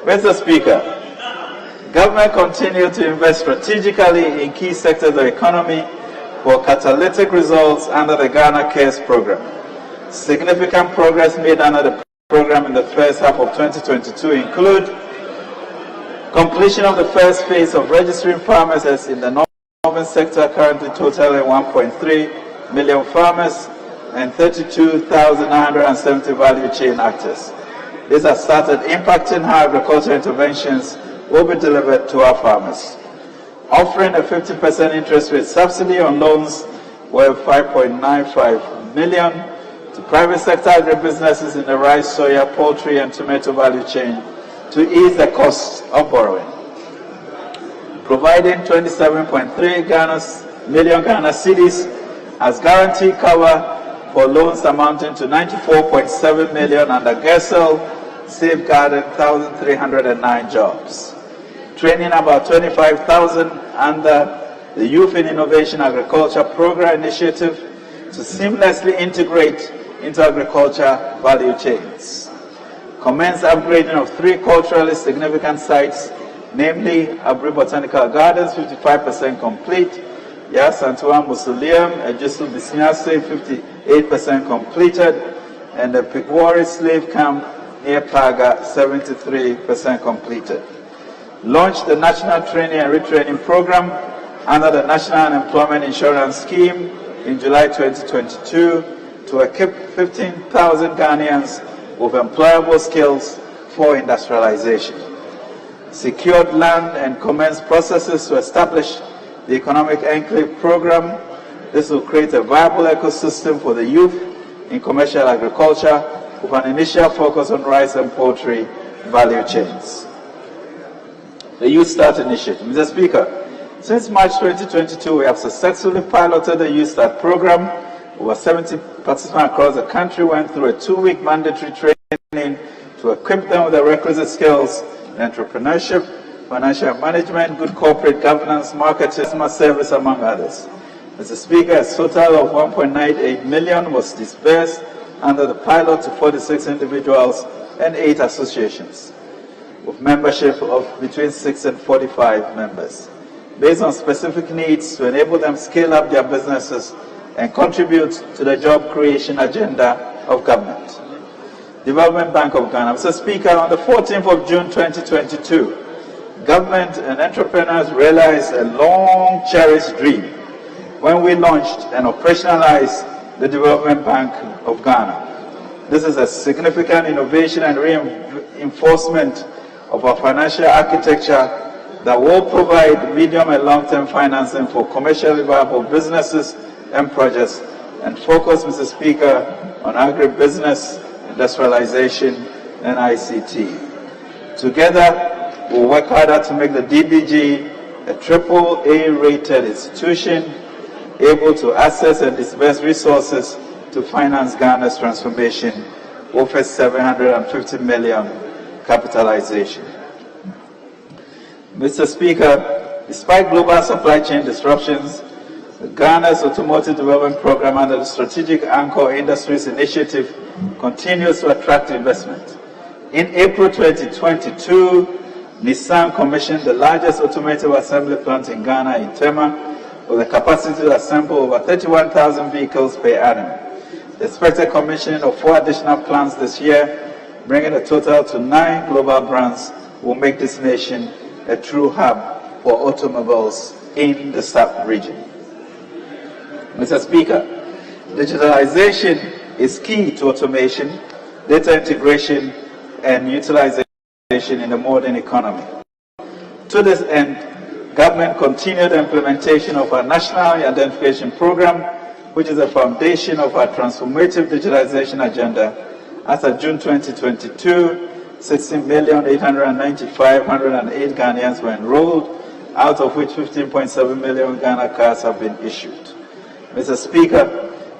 Mr. Speaker, government continues to invest strategically in key sectors of the economy for catalytic results under the Ghana Cares program. Significant progress made under the program in the first half of 2022 include completion of the first phase of registering farmers in the northern sector, currently totaling 1.3 million farmers and 32,970 value chain actors. This has started impacting how agricultural interventions will be delivered to our farmers. Offering a 50% interest rate subsidy on loans worth 5.95 million to private sector agribusinesses in the rice, soya, poultry, and tomato value chain to ease the cost of borrowing. Providing 27.3 million Ghana cedis as guarantee cover for loans amounting to 94.7 million under GESEL, safeguarding 1,309 jobs. Training about 25,000 under the Youth in Innovation Agriculture Program initiative to seamlessly integrate into agriculture value chains. Commence upgrading of 3 culturally significant sites, namely Abri Botanical Gardens, 55% complete, Yas Antoine Mausoleum, Ejisu Bisinyase, 58% completed, and the Pigwari Slave Camp near Paga, 73% completed. Launched the National Training and Retraining Program under the National Unemployment Insurance Scheme in July 2022 to equip 15,000 Ghanaians with employable skills for industrialization. Secured land and commenced processes to establish the Economic Enclave Program. This will create a viable ecosystem for the youth in commercial agriculture with an initial focus on rice and poultry value chains. The Youth Start Initiative. Mr. Speaker, since March 2022, we have successfully piloted the Youth Start program. Over 70 participants across the country went through a 2-week mandatory training to equip them with the requisite skills in entrepreneurship, financial management, good corporate governance, marketing, customer service, among others. Mr. Speaker, a total of 1.98 million was disbursed under the pilot to 46 individuals and 8 associations, with membership of between 6 and 45 members, based on specific needs to enable them scale up their businesses and contribute to the job creation agenda of government. Development Bank of Ghana. Mr. Speaker, on the 14th of June 2022, government and entrepreneurs realized a long-cherished dream when we launched and operationalized the Development Bank of Ghana. This is a significant innovation and reinforcement of our financial architecture that will provide medium and long-term financing for commercially viable businesses and projects and focus, Mr. Speaker, on agribusiness, industrialization, and ICT. Together, we'll work harder to make the DBG a AAA-rated institution able to access and disburse resources to finance Ghana's transformation with a 750 million capitalization. Mr. Speaker, despite global supply chain disruptions, Ghana's Automotive Development Program under the Strategic Anchor Industries Initiative continues to attract investment. In April 2022, Nissan commissioned the largest automotive assembly plant in Ghana in Tema, with the capacity to assemble over 31,000 vehicles per annum. The expected commissioning of 4 additional plants this year, bringing the total to 9 global brands, will make this nation a true hub for automobiles in the sub-region. Mr. Speaker, digitalization is key to automation, data integration, and utilization in the modern economy. To this end, government continued the implementation of our National Identification Program, which is the foundation of our transformative digitalization agenda. As of June 2022, 16,895,108 Ghanaians were enrolled, out of which 15.7 million Ghana cards have been issued. Mr. Speaker,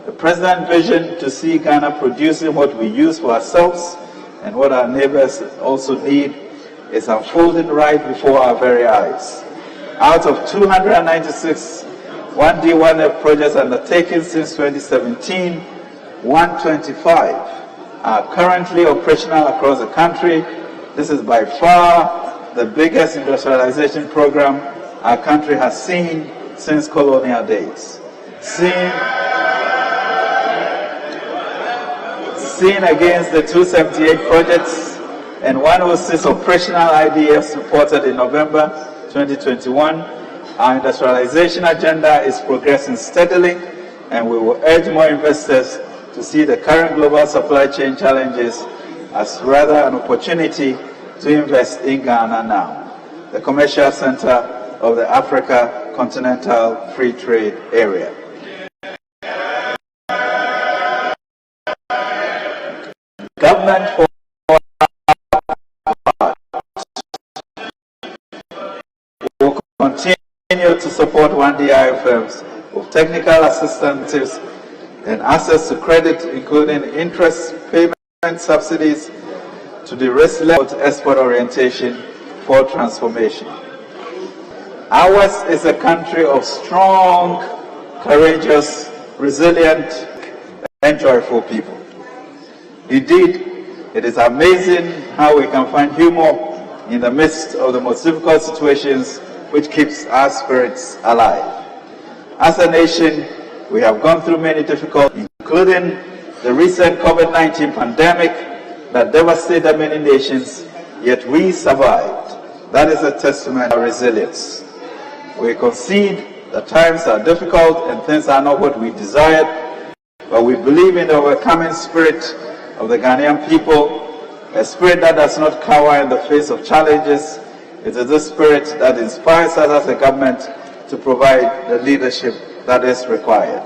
the President's vision to see Ghana producing what we use for ourselves and what our neighbors also need is unfolding right before our very eyes. Out of 296 1D, 1F projects undertaken since 2017, 125 are currently operational across the country. This is by far the biggest industrialization program our country has seen since colonial days. Seen against the 278 projects and 106 operational IDFs reported in November 2021, our industrialization agenda is progressing steadily, and we will urge more investors to see the current global supply chain challenges as rather an opportunity to invest in Ghana now, the commercial center of the Africa Continental Free Trade Area. Government for will continue to support 1D IFMs with technical assistance and access to credit, including interest payment subsidies, to the risk level to export orientation for transformation. Ours is a country of strong, courageous, resilient, and joyful people. Indeed, it is amazing how we can find humor in the midst of the most difficult situations, which keeps our spirits alive. As a nation, we have gone through many difficulties, including the recent COVID-19 pandemic that devastated many nations, yet we survived. That is a testament to our resilience. We concede that times are difficult and things are not what we desired, but we believe in the overcoming spirit of the Ghanaian people, a spirit that does not cower in the face of challenges. It is this spirit that inspires us as a government to provide the leadership that is required.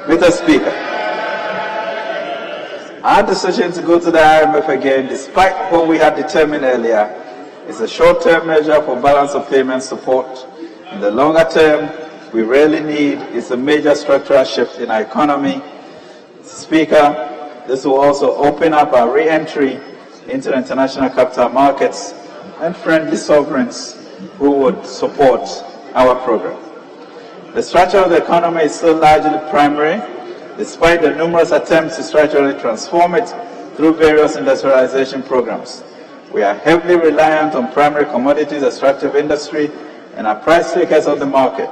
Mr. Speaker, our decision to go to the IMF again, despite what we had determined earlier, is a short-term measure for balance of payment support. In the longer term, we really need is a major structural shift in our economy. Speaker, this will also open up our re-entry into the international capital markets and friendly sovereigns who would support our program. The structure of the economy is still largely primary, despite the numerous attempts to structurally transform it through various industrialization programs. We are heavily reliant on primary commodities extractive industry and are price takers of the market.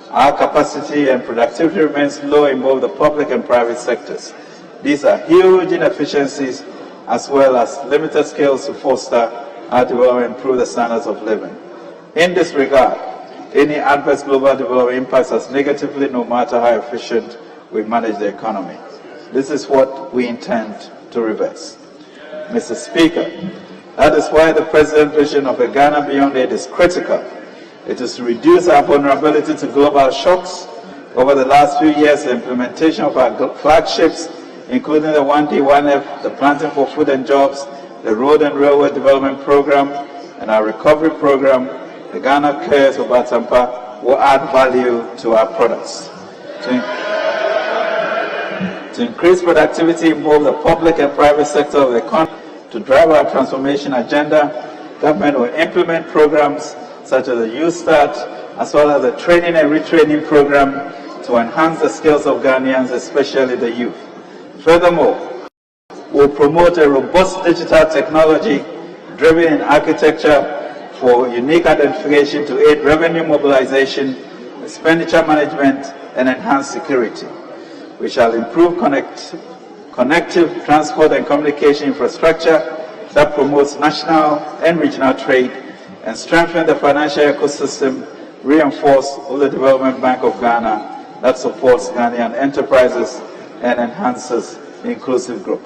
Our capacity and productivity remains low in both the public and private sectors. These are huge inefficiencies as well as limited skills to foster our development and improve the standards of living. In this regard, any adverse global development impacts us negatively no matter how efficient we manage the economy. This is what we intend to reverse. Mr. Speaker, that is why the President's vision of a Ghana Beyond Aid is critical. It is to reduce our vulnerability to global shocks. Over the last few years, the implementation of our flagships, including the 1D, 1F, the Planting for Food and Jobs, the Road and Railway Development Program, and our recovery program, the Ghana Cares of Batampa, will add value to our products. To increase productivity in both the public and private sector of the economy, to drive our transformation agenda, government will implement programs such as the Youth Start, as well as the training and retraining program to enhance the skills of Ghanaians, especially the youth. Furthermore, we'll promote a robust digital technology driven in architecture for unique identification to aid revenue mobilization, expenditure management, and enhance security. We shall improve connective transport and communication infrastructure that promotes national and regional trade and strengthen the financial ecosystem reinforced with the Development Bank of Ghana that supports Ghanaian enterprises and enhances inclusive growth.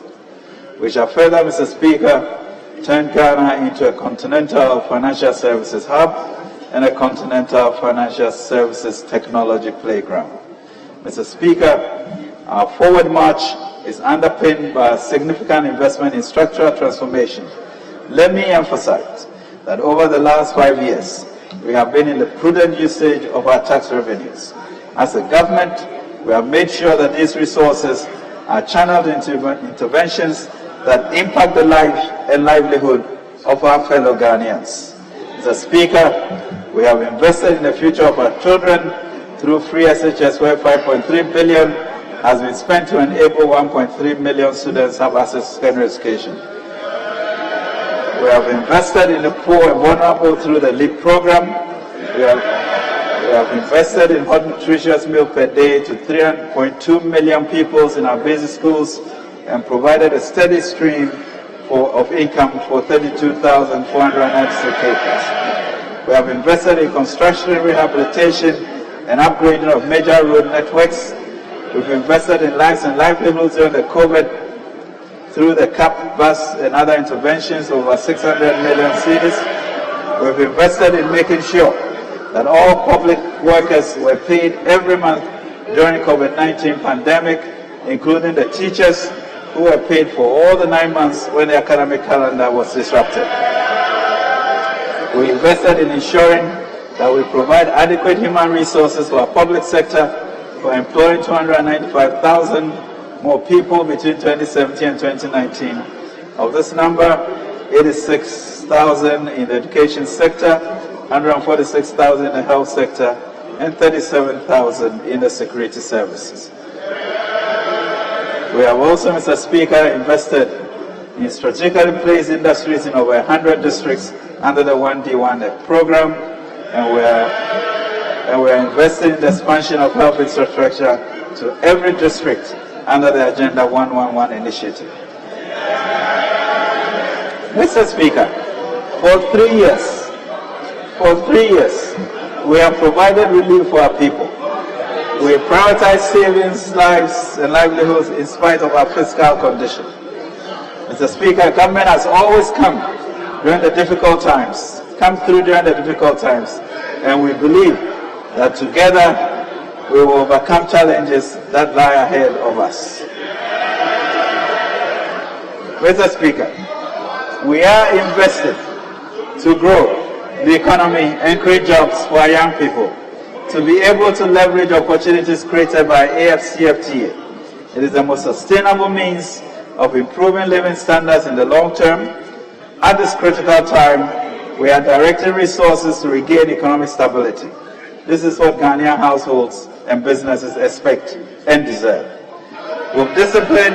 We shall further, Mr. Speaker, turn Ghana into a continental financial services hub and a continental financial services technology playground. Mr. Speaker, our forward march is underpinned by a significant investment in structural transformation. Let me emphasize that over the last 5 years, we have been in the prudent usage of our tax revenues. As a government, we have made sure that these resources are channeled into interventions that impact the life and livelihood of our fellow Ghanaians. Mr. Speaker, we have invested in the future of our children through free SHS, where 5.3 billion has been spent to enable 1.3 million students have access to secondary education. We have invested in the poor and vulnerable through the LEAP program. We have invested in hot nutritious meal per day to 3.2 million pupils in our basic schools and provided a steady stream of income for 32,496 acres. We have invested in construction, rehabilitation, and upgrading of major road networks. We've invested in lives and livelihoods during the COVID through the CAP bus and other interventions of over 600 million cedis. We've invested in making sure that all public workers were paid every month during COVID-19 pandemic, including the teachers who were paid for all the 9 months when the academic calendar was disrupted. We invested in ensuring that we provide adequate human resources for our public sector for employing 295,000 more people between 2017 and 2019. Of this number, 86,000 in the education sector, 146,000 in the health sector, and 37,000 in the security services. We have also, Mr. Speaker, invested in strategically placed industries in over 100 districts under the 1D1 program, and we are investing in the expansion of health infrastructure to every district under the Agenda 111 initiative. Mr. Speaker, for 3 years, we have provided relief for our people. We prioritize savings, lives, and livelihoods in spite of our fiscal condition. Mr. Speaker, government has always come during the difficult times, and we believe that together we will overcome challenges that lie ahead of us. Mr. Speaker, we are invested to grow the economy and create jobs for our young people, to be able to leverage opportunities created by AFCFTA. It is the most sustainable means of improving living standards in the long term. At this critical time, we are directing resources to regain economic stability. This is what Ghanaian households and businesses expect and deserve. With discipline,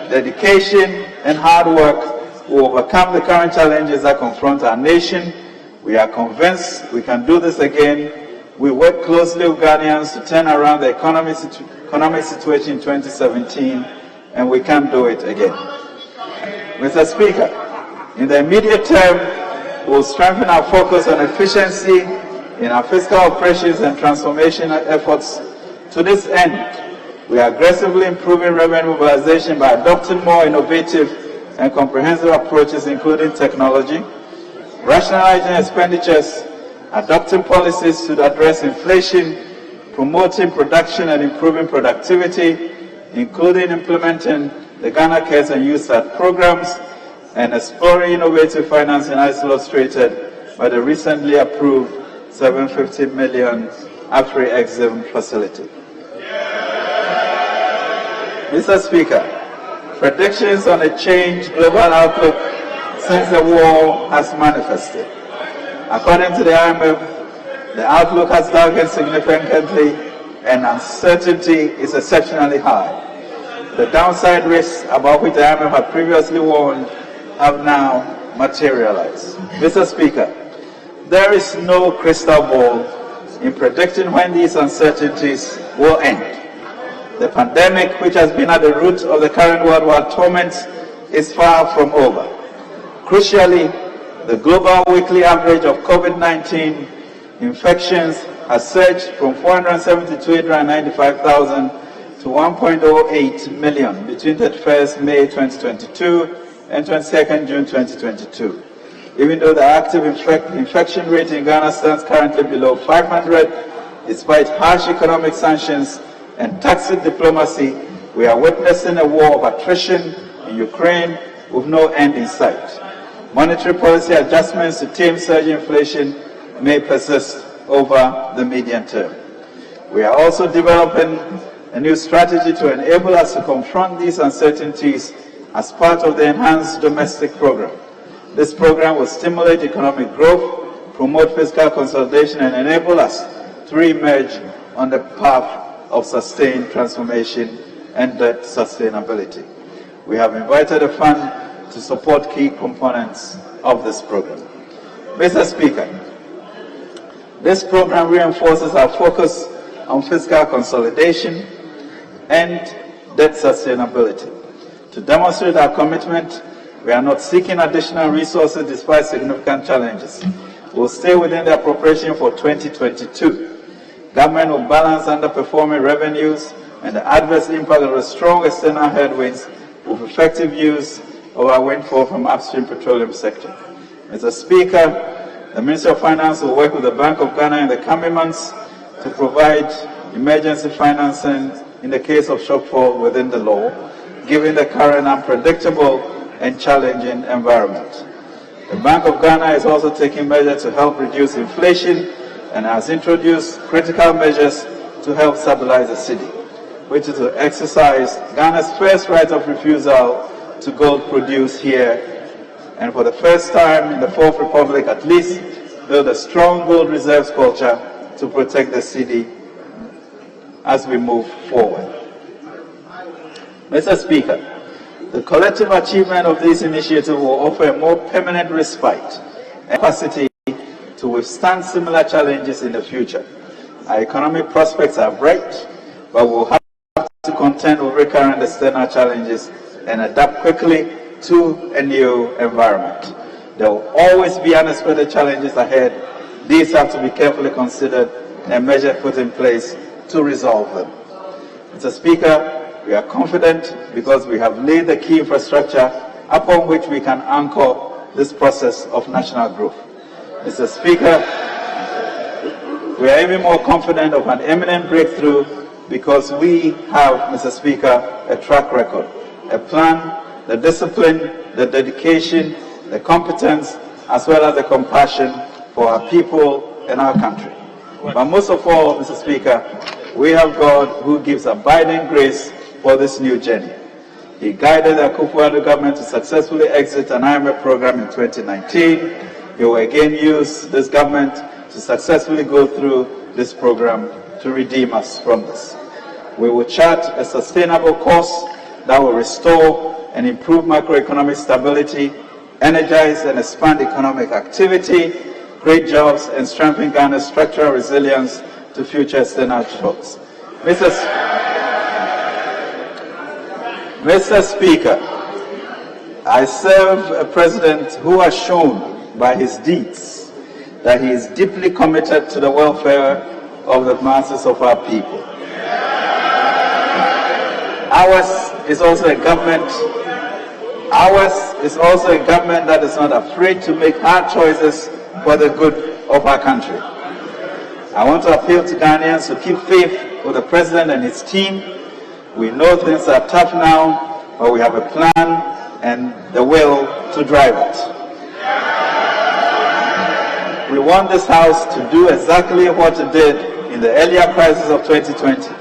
dedication, and hard work, we will overcome the current challenges that confront our nation. We are convinced we can do this again. We work closely with Ghanaians to turn around the economic situation in 2017, and we can do it again. Mr. Speaker, in the immediate term, we will strengthen our focus on efficiency in our fiscal operations and transformation efforts. To this end, we are aggressively improving revenue mobilization by adopting more innovative and comprehensive approaches, including technology, rationalizing expenditures, adopting policies to address inflation, promoting production and improving productivity, including implementing the Ghana Cares and USAID programs, and exploring innovative financing as illustrated by the recently approved 750 million Offori Exim facility. Mr. Speaker, predictions on a changed global outlook since the war has manifested. According to the IMF, the outlook has darkened significantly and uncertainty is exceptionally high. The downside risks about which the IMF had previously warned have now materialized. Mr. Speaker, there is no crystal ball in predicting when these uncertainties will end. The pandemic, which has been at the root of the current worldwide torments, is far from over. Crucially, the global weekly average of COVID-19 infections has surged from 472,895,000 to 1.08 million between 31st May 2022 and 22nd June 2022. Even though the active infection rate in Ghana stands currently below 500, despite harsh economic sanctions and tacit diplomacy, we are witnessing a war of attrition in Ukraine with no end in sight. Monetary policy adjustments to tame surging inflation may persist over the medium term. We are also developing a new strategy to enable us to confront these uncertainties as part of the Enhanced Domestic Program. This program will stimulate economic growth, promote fiscal consolidation, and enable us to re-emerge on the path of sustained transformation and debt sustainability. We have invited a fund to support key components of this program. Mr. Speaker, this program reinforces our focus on fiscal consolidation and debt sustainability. To demonstrate our commitment, we are not seeking additional resources despite significant challenges. We will stay within the appropriation for 2022. Government will balance underperforming revenues and the adverse impact of the strong external headwinds with effective use of our windfall from upstream petroleum sector. Mr. Speaker, the Ministry of Finance will work with the Bank of Ghana in the coming months to provide emergency financing in the case of shortfall within the law, given the current unpredictable and challenging environment. The Bank of Ghana is also taking measures to help reduce inflation and has introduced critical measures to help stabilize the cedi, which is to exercise Ghana's first right of refusal to gold produced here, and for the first time in the Fourth Republic at least, build a strong gold reserves culture to protect the cedi as we move forward. Mr. Speaker, the collective achievement of this initiative will offer a more permanent respite and capacity to withstand similar challenges in the future. Our economic prospects are bright, but we'll have to contend with recurrent external challenges and adapt quickly to a new environment. There will always be unexpected challenges ahead. These have to be carefully considered and measures put in place to resolve them. Mr. Speaker, we are confident because we have laid the key infrastructure upon which we can anchor this process of national growth. Mr. Speaker, we are even more confident of an imminent breakthrough because we have, Mr. Speaker, a track record, a plan, the discipline, the dedication, the competence, as well as the compassion for our people and our country. But most of all, Mr. Speaker, we have God who gives abiding grace for this new journey. He guided the KOFI government to successfully exit an IMF program in 2019. He will again use this government to successfully go through this program to redeem us from this. We will chart a sustainable course that will restore and improve macroeconomic stability, energize and expand economic activity, create jobs, and strengthen Ghana's structural resilience to future external shocks. Mr. Speaker, I serve a president who has shown by his deeds that he is deeply committed to the welfare of the masses of our people. Ours is also a government that is not afraid to make hard choices for the good of our country. I want to appeal to Ghanaians to keep faith with the president and his team. We know things are tough now, but we have a plan and the will to drive it. We want this House to do exactly what it did in the earlier crisis of 2020.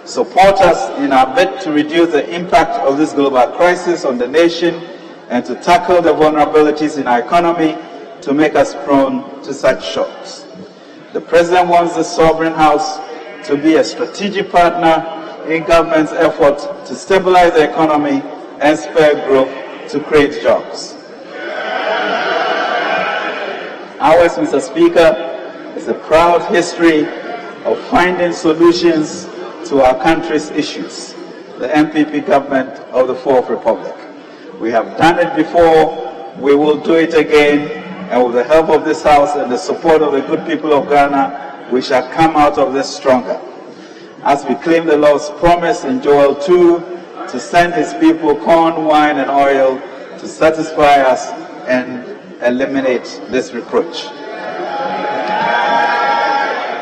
Support us in our bid to reduce the impact of this global crisis on the nation and to tackle the vulnerabilities in our economy to make us prone to such shocks. The President wants the Sovereign House to be a strategic partner in government's effort to stabilize the economy and spur growth to create jobs. Ours, Mr. Speaker, is a proud history of finding solutions to our country's issues, the MPP government of the Fourth Republic. We have done it before, we will do it again, and with the help of this House and the support of the good people of Ghana, we shall come out of this stronger. As we claim the Lord's promise in Joel 2 to send his people corn, wine, and oil to satisfy us and eliminate this reproach.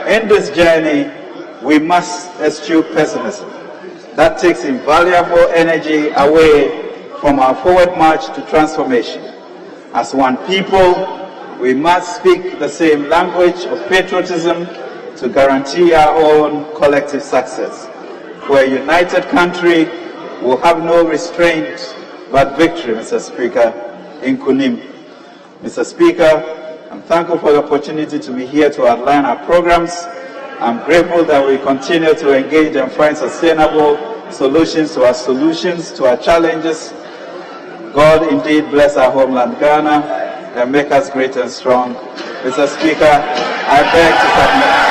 In this journey, we must eschew pessimism. That takes invaluable energy away from our forward march to transformation. As one people, we must speak the same language of patriotism to guarantee our own collective success. For a united country will have no restraint but victory, Mr. Speaker, in Kunim. Mr. Speaker, I'm thankful for the opportunity to be here to outline our programs I'm grateful that we continue to engage and find sustainable solutions to our challenges. God indeed bless our homeland Ghana and make us great and strong. Mr. Speaker, I beg to submit.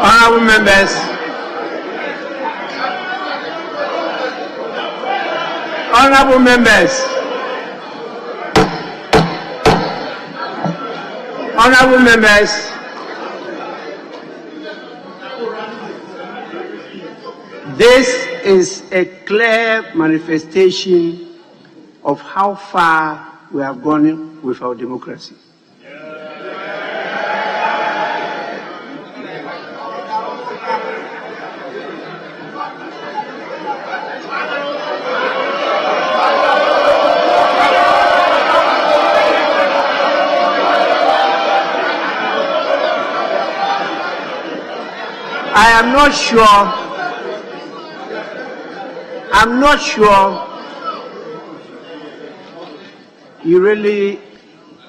Honourable members, honourable members, honourable members, this is a clear manifestation of how far we have gone with our democracy. I'm not sure you really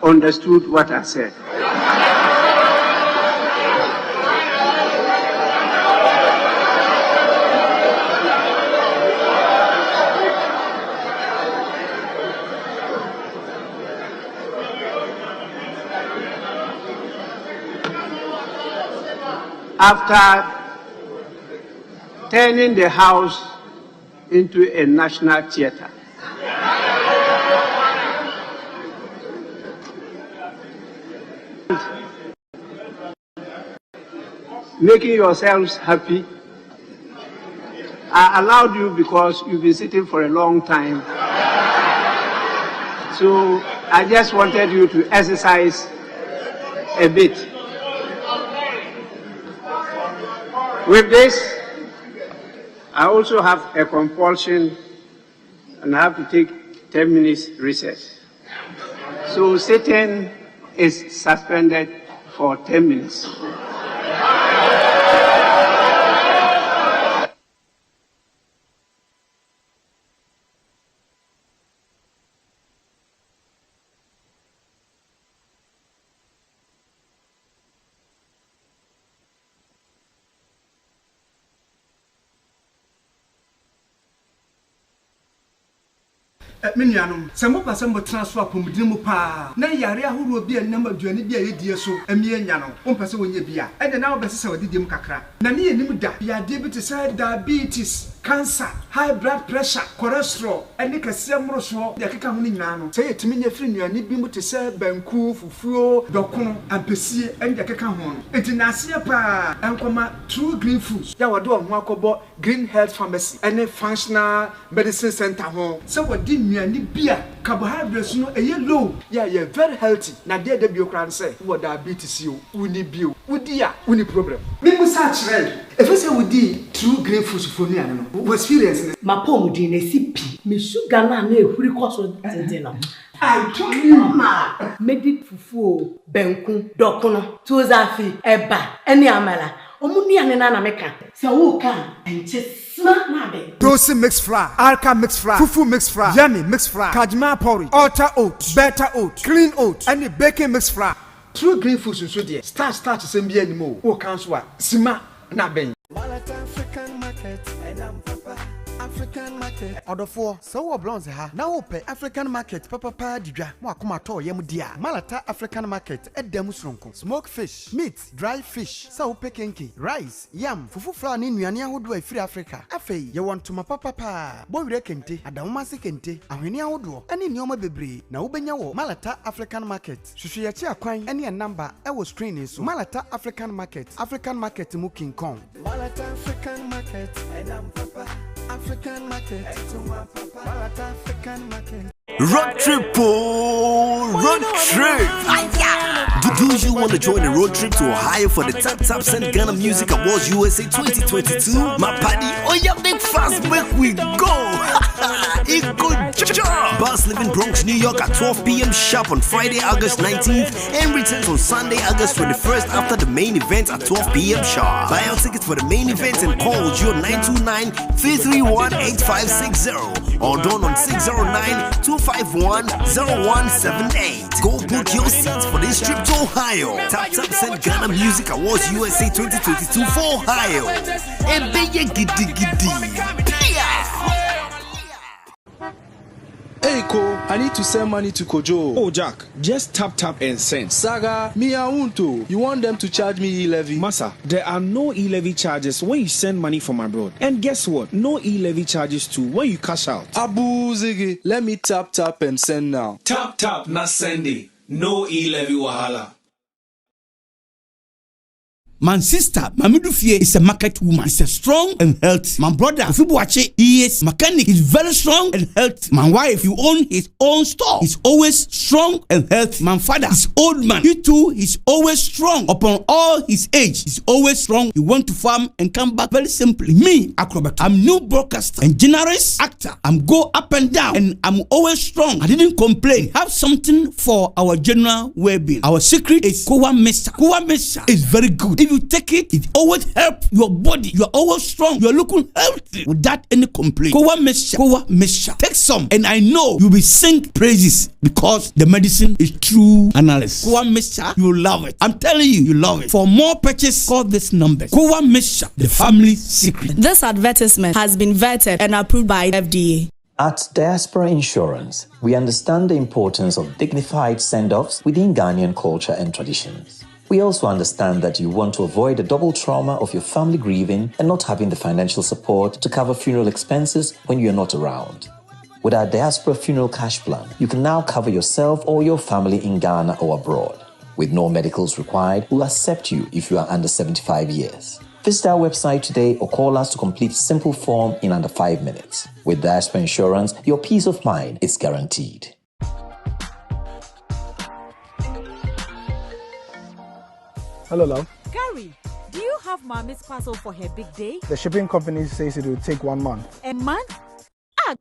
understood what I said. After turning the House into a national theater, making yourselves happy, I allowed you because you've been sitting for a long time. So I just wanted you to exercise a bit. With this, I also have a compulsion and I have to take 10 minutes recess. So sitting is suspended for 10 minutes. Minianum, some of us transfer from Dimupa. Na yare who will be a number of journey be a dear so, a mere yano, one person when you be a, and now best our didim kakra. Nani and Nimuda, ya diabetes, diabetes, cancer, high blood pressure, cholesterol, and Nika Samrosho, the Kakamuni Nano. Say it to me, your friend, you need me to say Banku, Fufuo, Dokono, and Pessi, and the Kakamon. It's in Asia pa, and comma true green foods. Yawado, Makobo, Green Health Pharmacy, and a functional medicine center home. So what did me and beer, carbohydrates, no, a yellow. Yeah, you're very healthy. Now, dear Debiocran say, what diabetes you, uni bio, udia, uni problem. Maybe such red. If I say we did true green foods for me, I don't know. Experience. My poem did a CP. Me sugar na ne huri koso dinner. I told you, ma. Medi fufu, benku, dokono, tuzafi, eba, any amala. Omuni anena na meka. So who can and just smart na be. Dosi mixed fry, alka mixed fry, fufu mixed fry, yummy mixed fry, kajma porridge, alter oat, better oat, clean oat, and the baking mixed fry. True green foods in Sudia. Start to send me anymore. Who counts what? Sima na ben. African market, and I'm Papa. African market. Order 4, so blondes ha. Now open African market, Papa Didra, Wakumato Yemudia. Malata African market, at Demusronko. Smoked fish, meat, dry fish, so pekenki, rice, yam, fufu flan in Yania would do free Africa. Afe, you want to my papa. Boy rekente, Adamasi kente, Awenia would and in Yoma Bebri, now Benyawo, Malata African market. Shushiatia coin, any a number, I was training so Malata African market Muking Kong. Malata African market, and I'm Papa. African market, African market. Road trip, road trip. Do you want to join a road trip to Ohio for the Top Cent Ghana Music Awards USA 2022? My party, oh yeah, big fast, make we go. Good job. Bus live in Bronx, New York at 12 p.m. sharp on Friday, August 19th, and returns on Sunday, August 21st after the main event at 12 p.m. sharp. Buy our tickets for the main event and call 929-331-8560 or down on 609-251-0178. Go book your seats for this trip to Ohio. Top Cent Ghana Music Awards USA 2022 for Ohio. And be giddy. Hey Ko, I need to send money to Kojo. Oh Jack, just tap and send. Saga, me I want to. You want them to charge me e-levy? Massa, there are no e-levy charges when you send money from abroad. And guess what? No e-levy charges too when you cash out. Abu Ziggy, let me tap and send now. Tap, not sending. No e-levy wahala. My sister, Mamidu Fie is a market woman. She's a strong and healthy. My brother, Fibuache, he is mechanic. He's very strong and healthy. My wife, he owns his own store. He's always strong and healthy. My father is old man. He too, he's always strong. Upon all his age, he's always strong. He went to farm and come back very simply. Me, Acrobat, I'm new broadcaster and generous actor. I'm go up and down and I'm always strong. I didn't complain. Have something for our general well-being. Our secret is Kowa Mesa. Kowa Mesa is very good. If you take it, it always helps your body. You are always strong. You are looking healthy without any complaint. Kowa Mesha. Take some, and I know you'll be sing praises because the medicine is true analysis. Kowa Mesha, you love it. I'm telling you, you love it. For more purchase, call this number. Kowa Mesha, the family secret. This advertisement has been vetted and approved by FDA. At Diaspora Insurance, we understand the importance of dignified send-offs within Ghanaian culture and traditions. We also understand that you want to avoid the double trauma of your family grieving and not having the financial support to cover funeral expenses when you're not around. With our Diaspora Funeral Cash Plan, you can now cover yourself or your family in Ghana or abroad. With no medicals required, we'll accept you if you are under 75 years. Visit our website today or call us to complete a simple form in under 5 minutes. With Diaspora Insurance, your peace of mind is guaranteed. Hello, love. Gary, do you have Mommy's parcel for her big day? The shipping company says it will take 1 month. A month?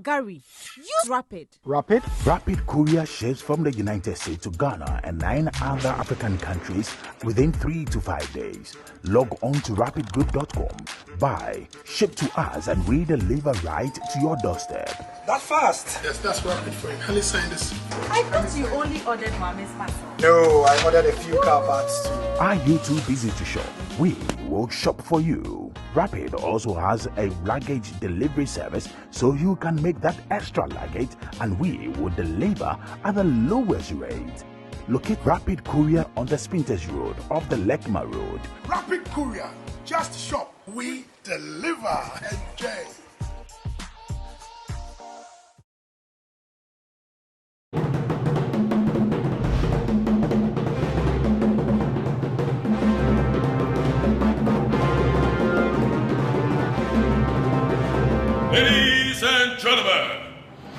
Gary, use Rapid. Rapid? Rapid courier ships from the United States to Ghana and 9 other African countries within 3 to 5 days. Log on to rapidgroup.com, buy, ship to us, and we deliver right to your doorstep. That fast? Yes, that's Rapid for you. Can you sign this? I thought you only ordered Mommy's parcel. No, I ordered a few car parts too. Are you too busy to shop? We will shop for you. Rapid also has a luggage delivery service, so you can make that extra luggage and we will deliver at the lowest rate. Locate Rapid Courier on the Spinters Road off the Lekma Road. Rapid Courier. Just shop. We deliver. Enjoy. Ladies and gentlemen,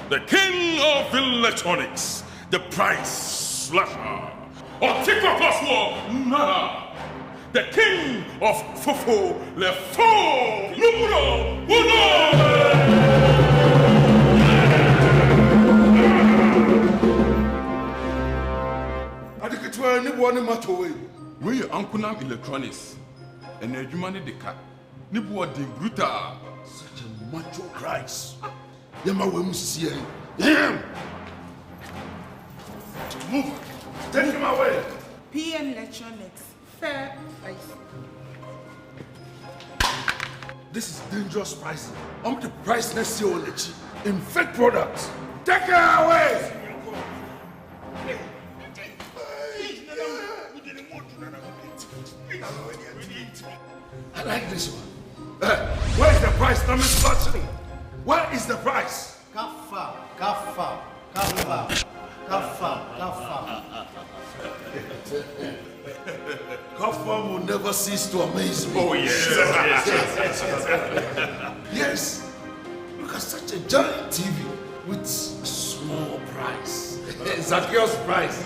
the king of electronics, the price slasher, Otikwa Plus Nana, the king of Fofo, le faux, numero uno! Adikatwa ni bwani matowe. We Ankunam Electronics, and a human deka. Ni bwadi brutal. Such a macho Christ. Yama Wemusia. Damn! Move! Take him away! PM Electronics. Fair price. This is dangerous pricing. I'm the price next year on the cheap. In fake products. Take it away! I like this one. Where is the price? Let me touch it. Where is the price? Kafa. Kafa will never cease to amaze me. Oh, yes. Yes. Look at such a giant TV with a small price. Zacchaeus price.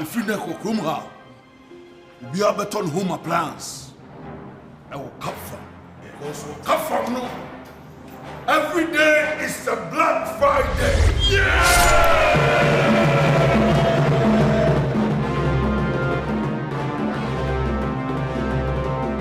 If you never come here, we are better on home appliance. I will come from. Also, come from no. Every day is a Black Friday.